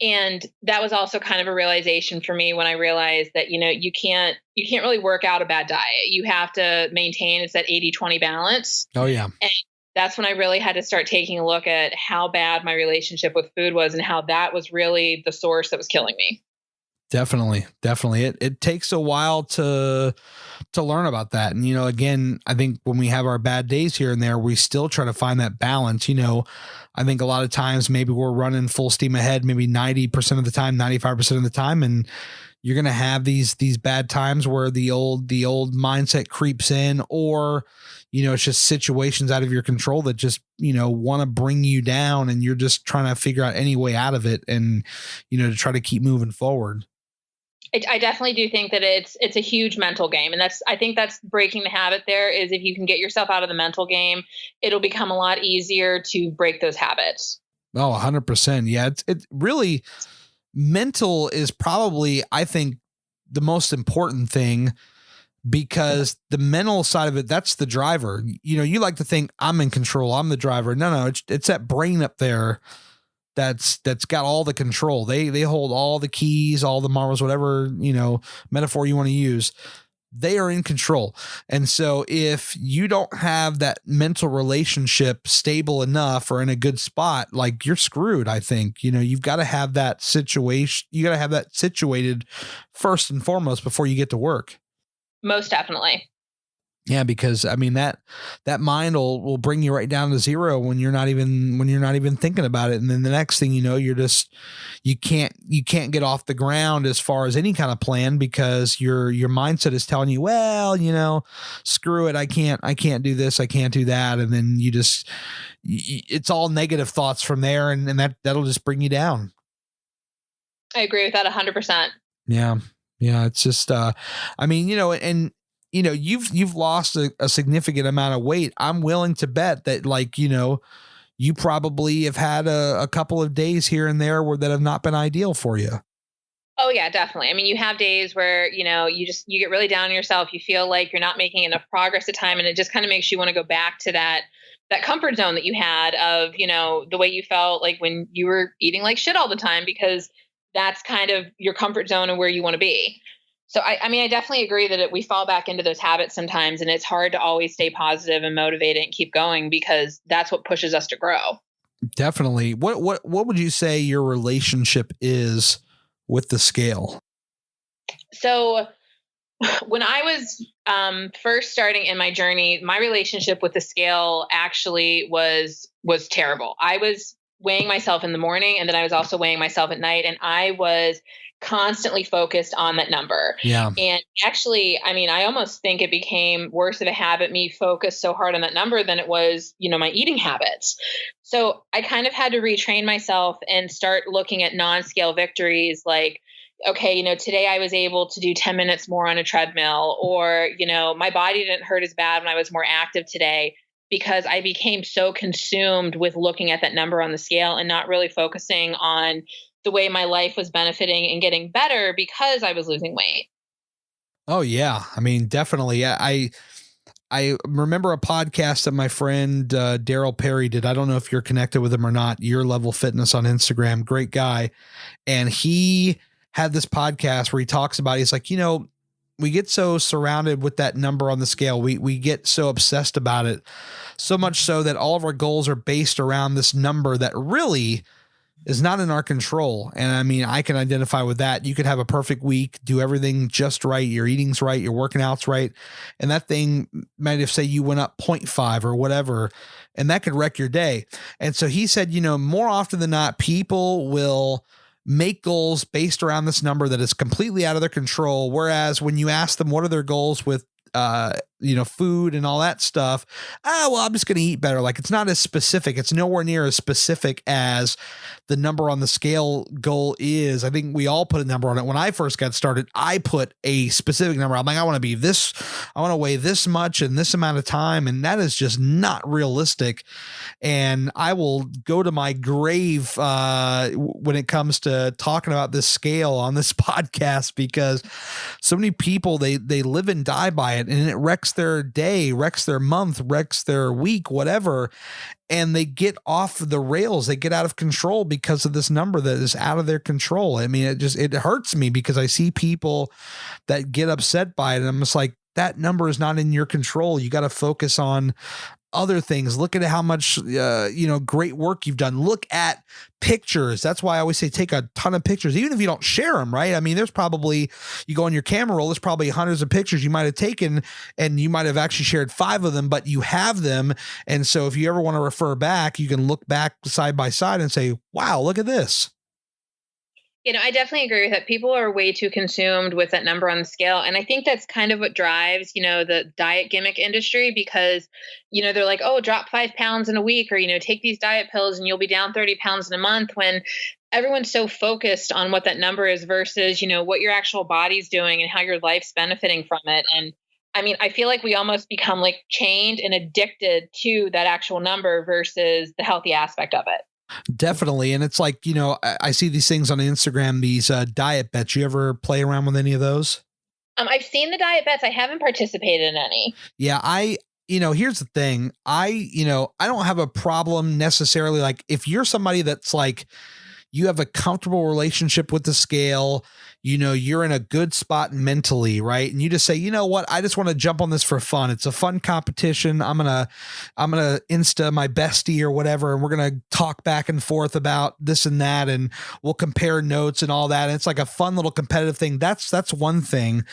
And that was also kind of a realization for me when I realized that, you know, you can't really work out a bad diet. You have to maintain, it's that 80-20 balance. Oh, yeah. And that's when I really had to start taking a look at how bad my relationship with food was and how that was really the source that was killing me. Definitely. It takes a while to learn about that. And, you know, again, I think when we have our bad days here and there, we still try to find that balance. You know, I think a lot of times maybe we're running full steam ahead, maybe 90% of the time, 95% of the time. And you're going to have these bad times where the old mindset creeps in, or, you know, it's just situations out of your control that just, you know, want to bring you down and you're just trying to figure out any way out of it and, you know, to try to keep moving forward. I definitely do think that it's a huge mental game. And I think that's breaking the habit there is if you can get yourself out of the mental game, it'll become a lot easier to break those habits. Oh, 100%. Yeah. It really, mental is probably, I think, the most important thing, because the mental side of it, that's the driver. You like to think I'm in control, I'm the driver. No, it's that brain up there that's got all the control. They hold all the keys, all the marbles, whatever, metaphor you want to use. They are in control. And so if you don't have that mental relationship stable enough or in a good spot, like, you're screwed. I think, you've got to have that situation. You got to have that situated first and foremost before you get to work. Most definitely. Yeah, because I mean that mind will bring you right down to zero when you're not even thinking about it. And then the next thing you know, you can't get off the ground as far as any kind of plan, because your mindset is telling you, well, screw it. I can't do this. I can't do that. And then it's all negative thoughts from there. And that'll just bring you down. I agree with that 100%. Yeah. Yeah. It's just, you've lost a significant amount of weight. I'm willing to bet that, you probably have had a couple of days here and there that have not been ideal for you. Oh yeah, definitely. I mean, you have days where, you get really down on yourself. You feel like you're not making enough progress at time. And it just kind of makes you want to go back to that comfort zone that you had of, the way you felt like when you were eating like shit all the time, because that's kind of your comfort zone and where you want to be. So, I definitely agree that we fall back into those habits sometimes, and it's hard to always stay positive and motivated and keep going, because that's what pushes us to grow. Definitely. What would you say your relationship is with the scale? So when I was first starting in my journey, my relationship with the scale actually was terrible. I was weighing myself in the morning, and then I was also weighing myself at night, and I was constantly focused on that number. Yeah. And actually, I almost think it became worse of a habit, me focused so hard on that number, than it was, my eating habits. So I kind of had to retrain myself and start looking at non-scale victories, like, okay, today I was able to do 10 minutes more on a treadmill, or, my body didn't hurt as bad when I was more active today, because I became so consumed with looking at that number on the scale and not really focusing on the way my life was benefiting and getting better because I was losing weight. Oh yeah. Definitely. I remember a podcast that my friend, Daryl Perry did. I don't know if you're connected with him or not. Your Level Fitness on Instagram, great guy. And he had this podcast where he talks about, he's like, we get so surrounded with that number on the scale. We get so obsessed about it, so much so that all of our goals are based around this number that really is not in our control. And I can identify with that. You could have a perfect week, do everything just right. Your eating's right. Your working out's right. And that thing might have, say you went up 0.5 or whatever, and that could wreck your day. And so he said, more often than not, people will make goals based around this number that is completely out of their control. Whereas when you ask them what are their goals with food and all that stuff, I'm just going to eat better. Like, it's not as specific. It's nowhere near as specific as the number on the scale goal is. I think we all put a number on it. When I first got started, I put a specific number. I'm like, I want to be this, I want to weigh this much in this amount of time. And that is just not realistic. And I will go to my grave when it comes to talking about this scale on this podcast, because so many people, they live and die by it, and it wrecks their day, wrecks their month, wrecks their week, whatever. And they get off the rails. They get out of control because of this number that is out of their control. It hurts me, because I see people that get upset by it. And I'm just like, that number is not in your control. You got to focus on other things. Look at how much, great work you've done. Look at pictures. That's why I always say, take a ton of pictures, even if you don't share them, right? There's probably, you go on your camera roll, there's probably hundreds of pictures you might've taken, and you might've actually shared 5 of them, but you have them. And so if you ever want to refer back, you can look back side by side and say, wow, look at this. I definitely agree with that. People are way too consumed with that number on the scale. And I think that's kind of what drives, the diet gimmick industry, because, they're like, oh, drop 5 pounds in a week, or, take these diet pills and you'll be down 30 pounds in a month, when everyone's so focused on what that number is versus, what your actual body's doing and how your life's benefiting from it. And I feel like we almost become like chained and addicted to that actual number versus the healthy aspect of it. Definitely. And it's like, I see these things on Instagram, these diet bets. You ever play around with any of those? I've seen the diet bets. I haven't participated in any. Yeah, here's the thing. I don't have a problem necessarily. Like, if you're somebody that's like, you have a comfortable relationship with the scale, you're in a good spot mentally, right? And you just say, you know what, I just want to jump on this for fun. It's a fun competition. I'm going to Insta my bestie or whatever, and we're going to talk back and forth about this and that, and we'll compare notes and all that. And it's like a fun little competitive thing. That's one thing.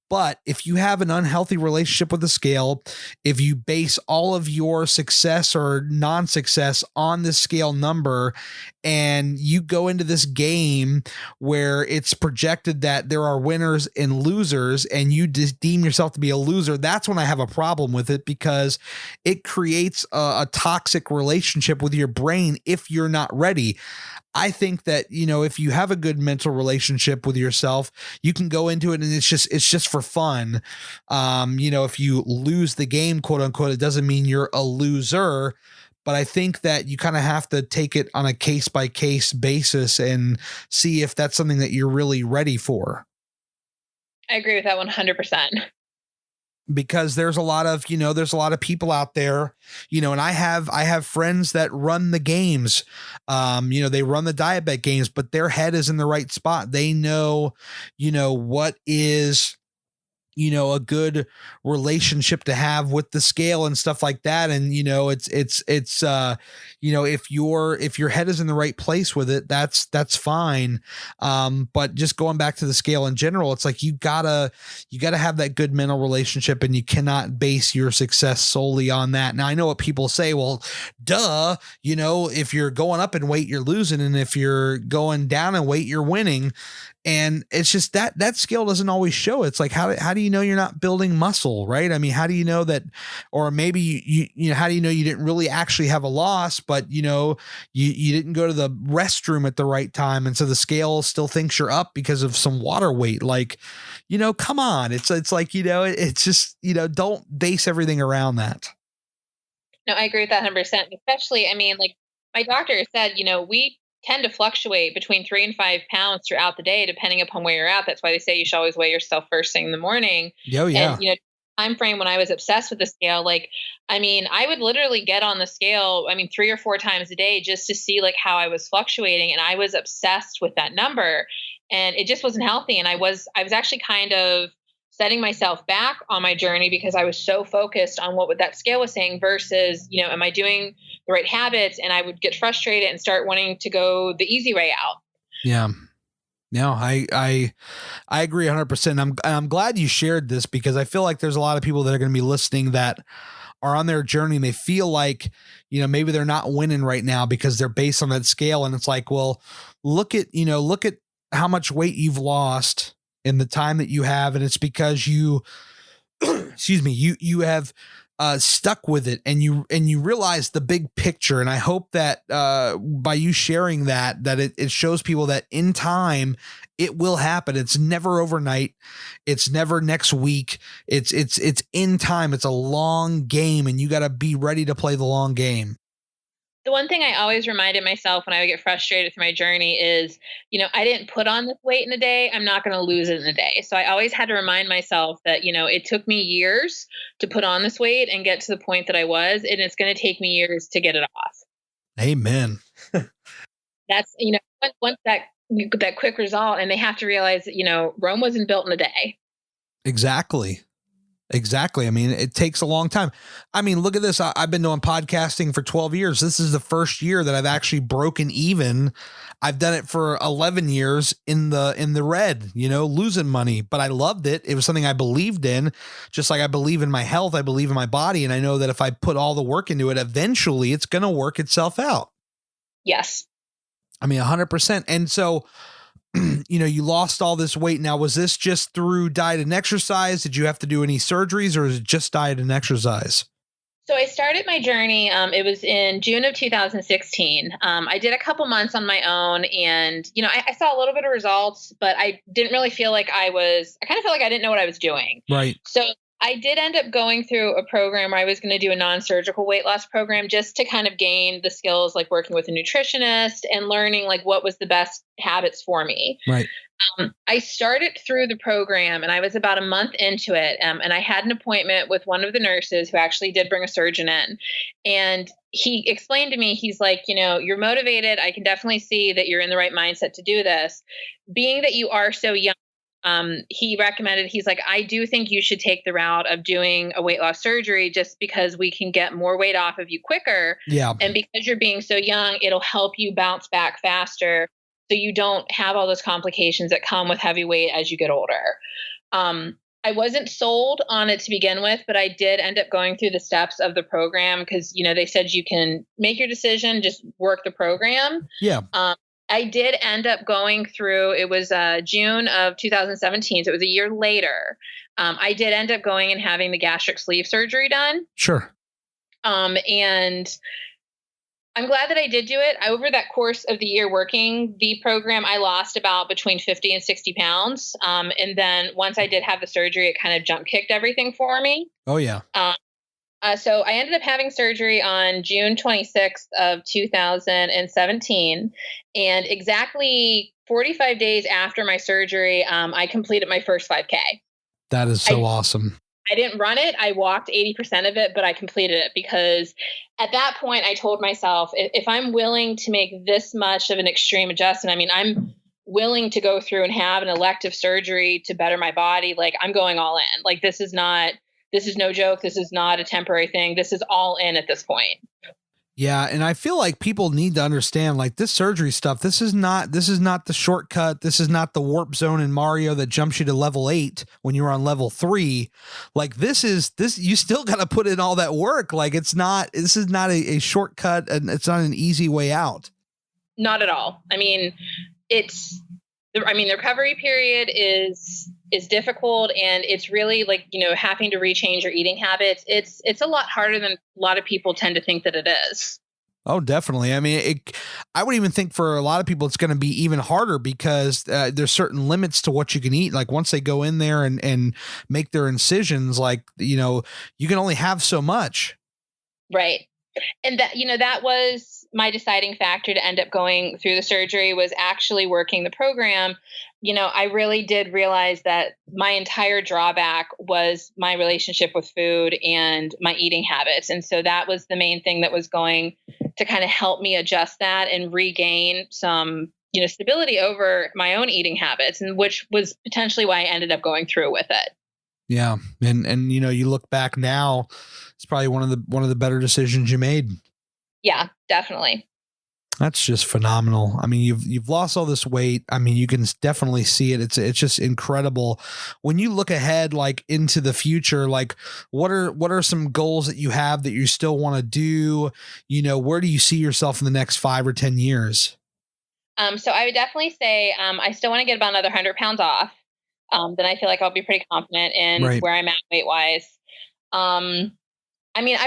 But if you have an unhealthy relationship with the scale, if you base all of your success or non-success on the scale number, and you go into this game where it's projected that there are winners and losers, and you deem yourself to be a loser, that's when I have a problem with it, because it creates a toxic relationship with your brain if you're not ready. I think that, if you have a good mental relationship with yourself, you can go into it and it's just for fun. If you lose the game, quote unquote, it doesn't mean you're a loser. But I think that you kind of have to take it on a case by case basis and see if that's something that you're really ready for. I agree with that 100%. Because there's a lot of people out there, and I have friends that run the games. They run the diet bet games, but their head is in the right spot. They know, what is, a good relationship to have with the scale and stuff like that. And, if your head is in the right place with it, that's fine. But just going back to the scale in general, it's like, you gotta have that good mental relationship, and you cannot base your success solely on that. Now, I know what people say, well, duh, if you're going up in weight, you're losing. And if you're going down in weight, you're winning. And it's just that scale doesn't always show. It's like, how do you know you're not building muscle, right? I mean, how do you know that, or maybe you how do you know you didn't really actually have a loss, but you didn't go to the restroom at the right time, and so the scale still thinks you're up because of some water weight. Like, come on, it's like, it's just, don't base everything around that. No, I agree with that 100%. Especially, I mean, like my doctor said, we tend to fluctuate between 3 and 5 pounds throughout the day, depending upon where you're at. That's why they say you should always weigh yourself first thing in the morning. Oh, yeah. And, time frame when I was obsessed with the scale, like, I mean, I would literally get on the scale, 3 or 4 times a day just to see like how I was fluctuating. And I was obsessed with that number, and it just wasn't healthy. And I was actually kind of setting myself back on my journey because I was so focused on what that scale was saying versus, am I doing the right habits? And I would get frustrated and start wanting to go the easy way out. Yeah. No, I agree 100%. I'm glad you shared this, because I feel like there's a lot of people that are going to be listening that are on their journey, and they feel like, maybe they're not winning right now because they're based on that scale. And it's like, well, look at how much weight you've lost in the time that you have. And it's because you, excuse me, you have stuck with it, and you realize the big picture. And I hope that by you sharing that it shows people that in time it will happen. It's never overnight. It's never next week. It's in time. It's a long game, and you got to be ready to play the long game. The one thing I always reminded myself when I would get frustrated through my journey is, I didn't put on this weight in a day. I'm not going to lose it in a day. So I always had to remind myself that, it took me years to put on this weight and get to the point that I was, and it's going to take me years to get it off. Amen. That's, once that quick result, and they have to realize that, Rome wasn't built in a day. Exactly. I mean, it takes a long time. I mean, look at this. I've been doing podcasting for 12 years. This is the first year that I've actually broken even. I've done it for 11 years in the red, losing money, but I loved it. It was something I believed in, just like I believe in my health. I believe in my body. And I know that if I put all the work into it, eventually it's going to work itself out. Yes. I mean, 100%. And so, you lost all this weight. Now, was this just through diet and exercise? Did you have to do any surgeries, or is it just diet and exercise? So I started my journey. It was in June of 2016. I did a couple months on my own, and, I saw a little bit of results, but I didn't really feel like I kind of felt like I didn't know what I was doing. Right. So I did end up going through a program where I was going to do a non-surgical weight loss program just to kind of gain the skills, like working with a nutritionist and learning like what was the best habits for me. Right. I started through the program and I was about a month into it. And I had an appointment with one of the nurses who actually did bring a surgeon in. And he explained to me, he's like, you're motivated. I can definitely see that you're in the right mindset to do this. Being that you are so young, he recommended, he's like, I do think you should take the route of doing a weight loss surgery just because we can get more weight off of you quicker. Yeah. And because you're being so young, it'll help you bounce back faster. So you don't have all those complications that come with heavy weight as you get older. I wasn't sold on it to begin with, but I did end up going through the steps of the program because, they said you can make your decision, just work the program. Yeah. I did end up going through, it was June of 2017, so it was a year later. I did end up going and having the gastric sleeve surgery done. Sure. And I'm glad that I did do it. Over that course of the year working the program, I lost about between 50 and 60 pounds. And then once I did have the surgery, it kind of jump kicked everything for me. Oh, yeah. So I ended up having surgery on June 26th of 2017. And exactly 45 days after my surgery, I completed my first 5K. That is so awesome. I didn't run it. I walked 80% of it, but I completed it because at that point I told myself, if I'm willing to make this much of an extreme adjustment, I'm willing to go through and have an elective surgery to better my body. Like I'm going all in. Like this is no joke. This is not a temporary thing. This is all in at this point. Yeah. And I feel like people need to understand like this surgery stuff. This is not the shortcut. This is not the warp zone in Mario that jumps you to level 8 when you're on level 3. Like this, you still got to put in all that work. Like this is not a shortcut and it's not an easy way out. Not at all. The recovery period is difficult and it's really like, having to rechange your eating habits. It's a lot harder than a lot of people tend to think that it is. Oh, definitely. I would even think for a lot of people, it's going to be even harder because there's certain limits to what you can eat. Like once they go in there and make their incisions, like, you can only have so much. Right. And that was my deciding factor to end up going through the surgery was actually working the program. I really did realize that my entire drawback was my relationship with food and my eating habits. And so that was the main thing that was going to kind of help me adjust that and regain some, stability over my own eating habits, and which was potentially why I ended up going through with it. Yeah. And you look back now, it's probably one of the better decisions you made. Yeah, definitely. That's just phenomenal. You've lost all this weight. You can definitely see it. It's just incredible. When you look ahead, like into the future, like what are some goals that you have that you still want to do? Where do you see yourself in the next 5 or 10 years? So I would definitely say, I still want to get about another 100 pounds off. Then I feel like I'll be pretty confident in where I'm at weight wise. I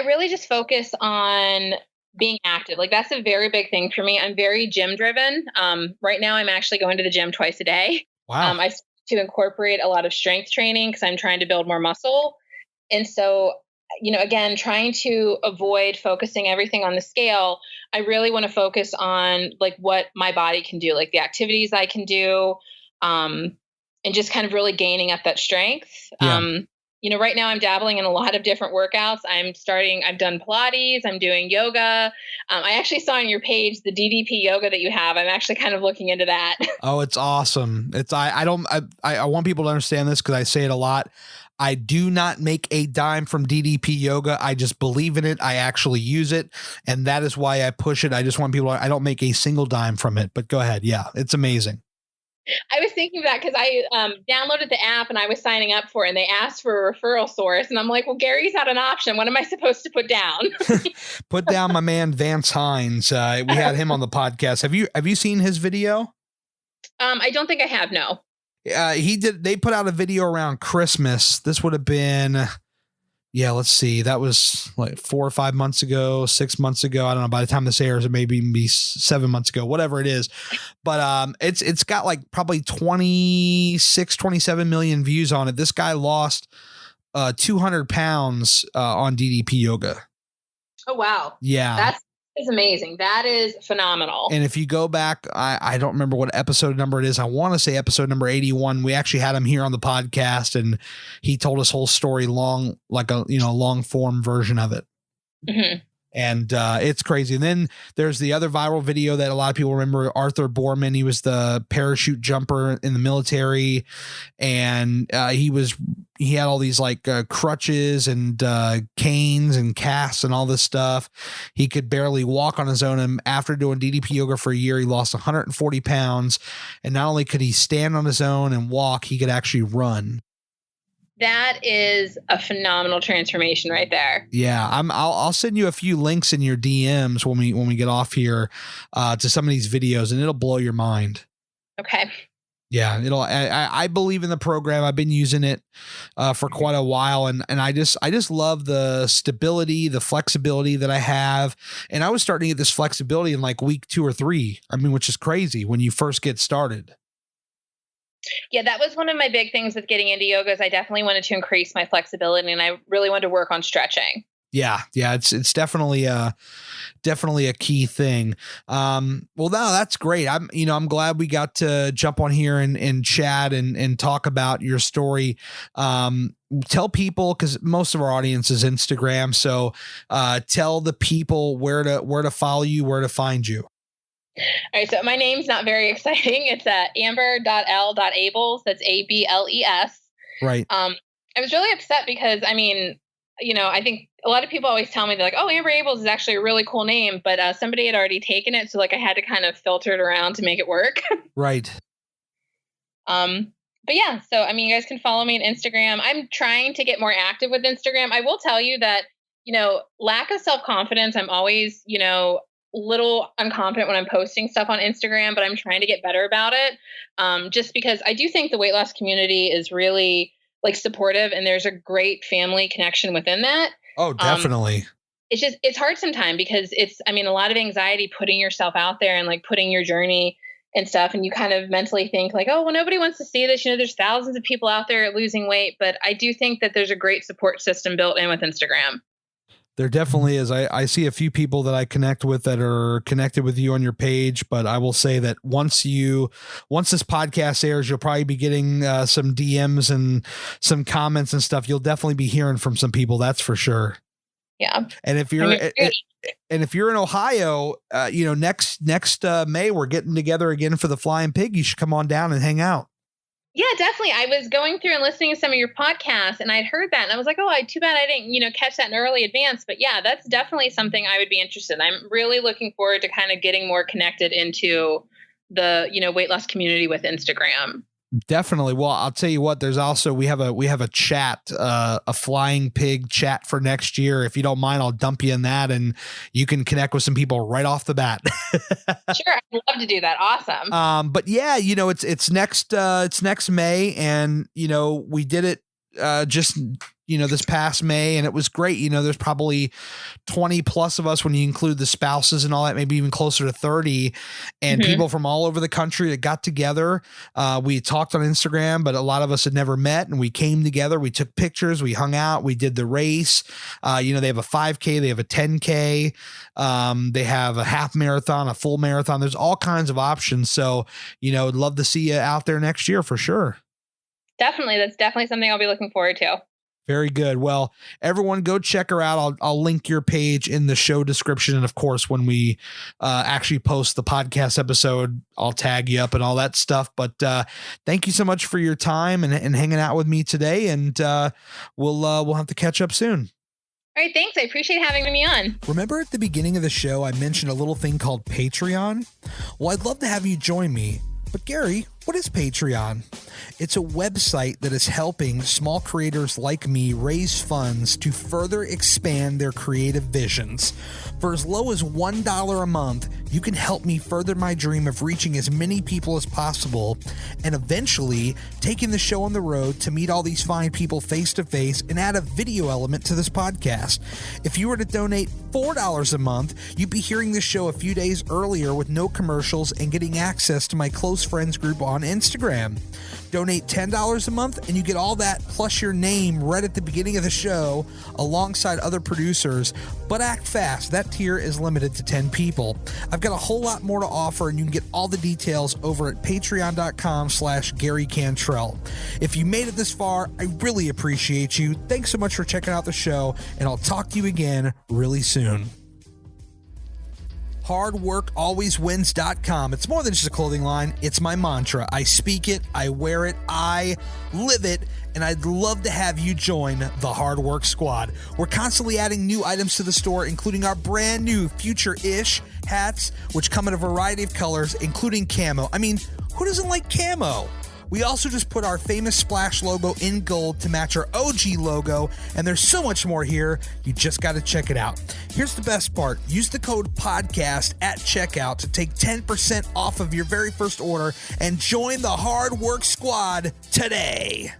really just focus on being active. Like that's a very big thing for me. I'm very gym driven. Right now I'm actually going to the gym twice a day. Wow. I to incorporate a lot of strength training because I'm trying to build more muscle. And so, again, trying to avoid focusing everything on the scale, I really want to focus on like what my body can do, like the activities I can do, and just kind of really gaining up that strength. Yeah. Right now I'm dabbling in a lot of different workouts. I've done Pilates, I'm doing yoga. I actually saw on your page the DDP yoga that you have. I'm actually kind of looking into that. Oh, it's awesome. I want people to understand this because I say it a lot. I do not make a dime from DDP yoga. I just believe in it. I actually use it. And that is why I push it. I just want I don't make a single dime from it, but go ahead. Yeah, it's amazing. I was thinking of that because I downloaded the app and I was signing up for it and they asked for a referral source. And I'm like, well, Gary's not an option. What am I supposed to put down? Put down my man, Vance Hines. We had him on the podcast. Have you seen his video? I don't think I have. No. They put out a video around Christmas. This would have been, let's see. That was like 4 or 5 months ago, 6 months ago. I don't know. By the time this airs, it may even be 7 months ago, whatever it is. But it's got like probably 27 million views on it. This guy lost 200 pounds on DDP yoga. Oh, wow. Yeah. That is amazing. That is phenomenal. And if you go back, I don't remember what episode number it is. I want to say episode number 81. We actually had him here on the podcast and he told us whole story long, like a, long form version of it. Mm-hmm. And it's crazy. And then there's the other viral video that a lot of people remember, Arthur Borman. He was the parachute jumper in the military. And he had all these like crutches and canes and casts and all this stuff. He could barely walk on his own. And after doing DDP yoga for a year, he lost 140 pounds. And not only could he stand on his own and walk, he could actually run. That is a phenomenal transformation right there. Yeah, I'll send you a few links in your DMs when we get off here to some of these videos, and it'll blow your mind. Okay. Yeah, I believe in the program. I've been using it for quite a while, and I just love the stability, the flexibility that I have. And I was starting to get this flexibility in like week 2 or 3. I mean, which is crazy when you first get started. Yeah, that was one of my big things with getting into yoga is I definitely wanted to increase my flexibility and I really wanted to work on stretching. Yeah, it's definitely a key thing. Well, no, that's great. I'm glad we got to jump on here and chat and talk about your story. Tell people, because most of our audience is Instagram, so tell the people where to follow you, where to find you. All right, so my name's not very exciting. It's amber.l.ables. That's ABLES. Right. I was really upset because, I mean, I think a lot of people always tell me, they're like, oh, Amber Ables is actually a really cool name, but somebody had already taken it. So like I had to kind of filter it around to make it work. Right. But yeah, so, I mean, you guys can follow me on Instagram. I'm trying to get more active with Instagram. I will tell you that, lack of self-confidence, I'm always, little unconfident when I'm posting stuff on Instagram, but I'm trying to get better about it. Just because I do think the weight loss community is really like supportive and there's a great family connection within that. Oh, definitely. It's hard sometimes because a lot of anxiety putting yourself out there and like putting your journey and stuff. And you kind of mentally think like, oh, well, nobody wants to see this. There's thousands of people out there losing weight, but I do think that there's a great support system built in with Instagram. There definitely is. I see a few people that I connect with that are connected with you on your page, but I will say that once this podcast airs, you'll probably be getting some DMs and some comments and stuff. You'll definitely be hearing from some people. That's for sure. Yeah. And if you're in Ohio, next May, we're getting together again for the Flying Pig. You should come on down and hang out. Yeah, definitely. I was going through and listening to some of your podcasts and I'd heard that and I was like, oh, too bad I didn't, catch that in early advance. But yeah, that's definitely something I would be interested in. I'm really looking forward to kind of getting more connected into the, weight loss community with Instagram. Definitely. Well, I'll tell you what, there's also, we have a chat, a Flying Pig chat for next year. If you don't mind, I'll dump you in that and you can connect with some people right off the bat. Sure. I'd love to do that. Awesome. But yeah, it's next May and, we did it, just, this past May and it was great. There's probably 20 plus of us when you include the spouses and all that, maybe even closer to 30 and people from all over the country that got together. We talked on Instagram, but a lot of us had never met and we came together. We took pictures, we hung out, we did the race. They have a 5K, they have a 10K. They have a half marathon, a full marathon. There's all kinds of options. So, I'd love to see you out there next year for sure. Definitely. That's definitely something I'll be looking forward to. Very good. Well, everyone go check her out. I'll link your page in the show description. And of course, when we actually post the podcast episode, I'll tag you up and all that stuff. But thank you so much for your time and hanging out with me today. And we'll have to catch up soon. All right. Thanks. I appreciate having me on. Remember at the beginning of the show, I mentioned a little thing called Patreon? Well, I'd love to have you join me. But Gary, what is Patreon? It's a website that is helping small creators like me raise funds to further expand their creative visions. For as low as $1 a month, you can help me further my dream of reaching as many people as possible and eventually taking the show on the road to meet all these fine people face to face and add a video element to this podcast. If you were to donate $4 a month, you'd be hearing this show a few days earlier with no commercials and getting access to my close friends group on Instagram. Donate $10 a month and you get all that plus your name right at the beginning of the show alongside other producers. But act fast. That tier is limited to 10 people. I've got a whole lot more to offer, and you can get all the details over at patreon.com/Gary Cantrell. If you made it this far, I really appreciate you. Thanks so much for checking out the show, and I'll talk to you again really soon. Hardworkalwayswins.com. It's more than just a clothing line. It's my mantra. I speak it, I wear it, I live it, and I'd love to have you join the Hard Work Squad. We're constantly adding new items to the store, including our brand new Future-ish hats, which come in a variety of colors, including camo. I mean, who doesn't like camo? We also just put our famous Splash logo in gold to match our OG logo, and there's so much more here. You just got to check it out. Here's the best part. Use the code PODCAST at checkout to take 10% off of your very first order and join the Hard Work Squad today.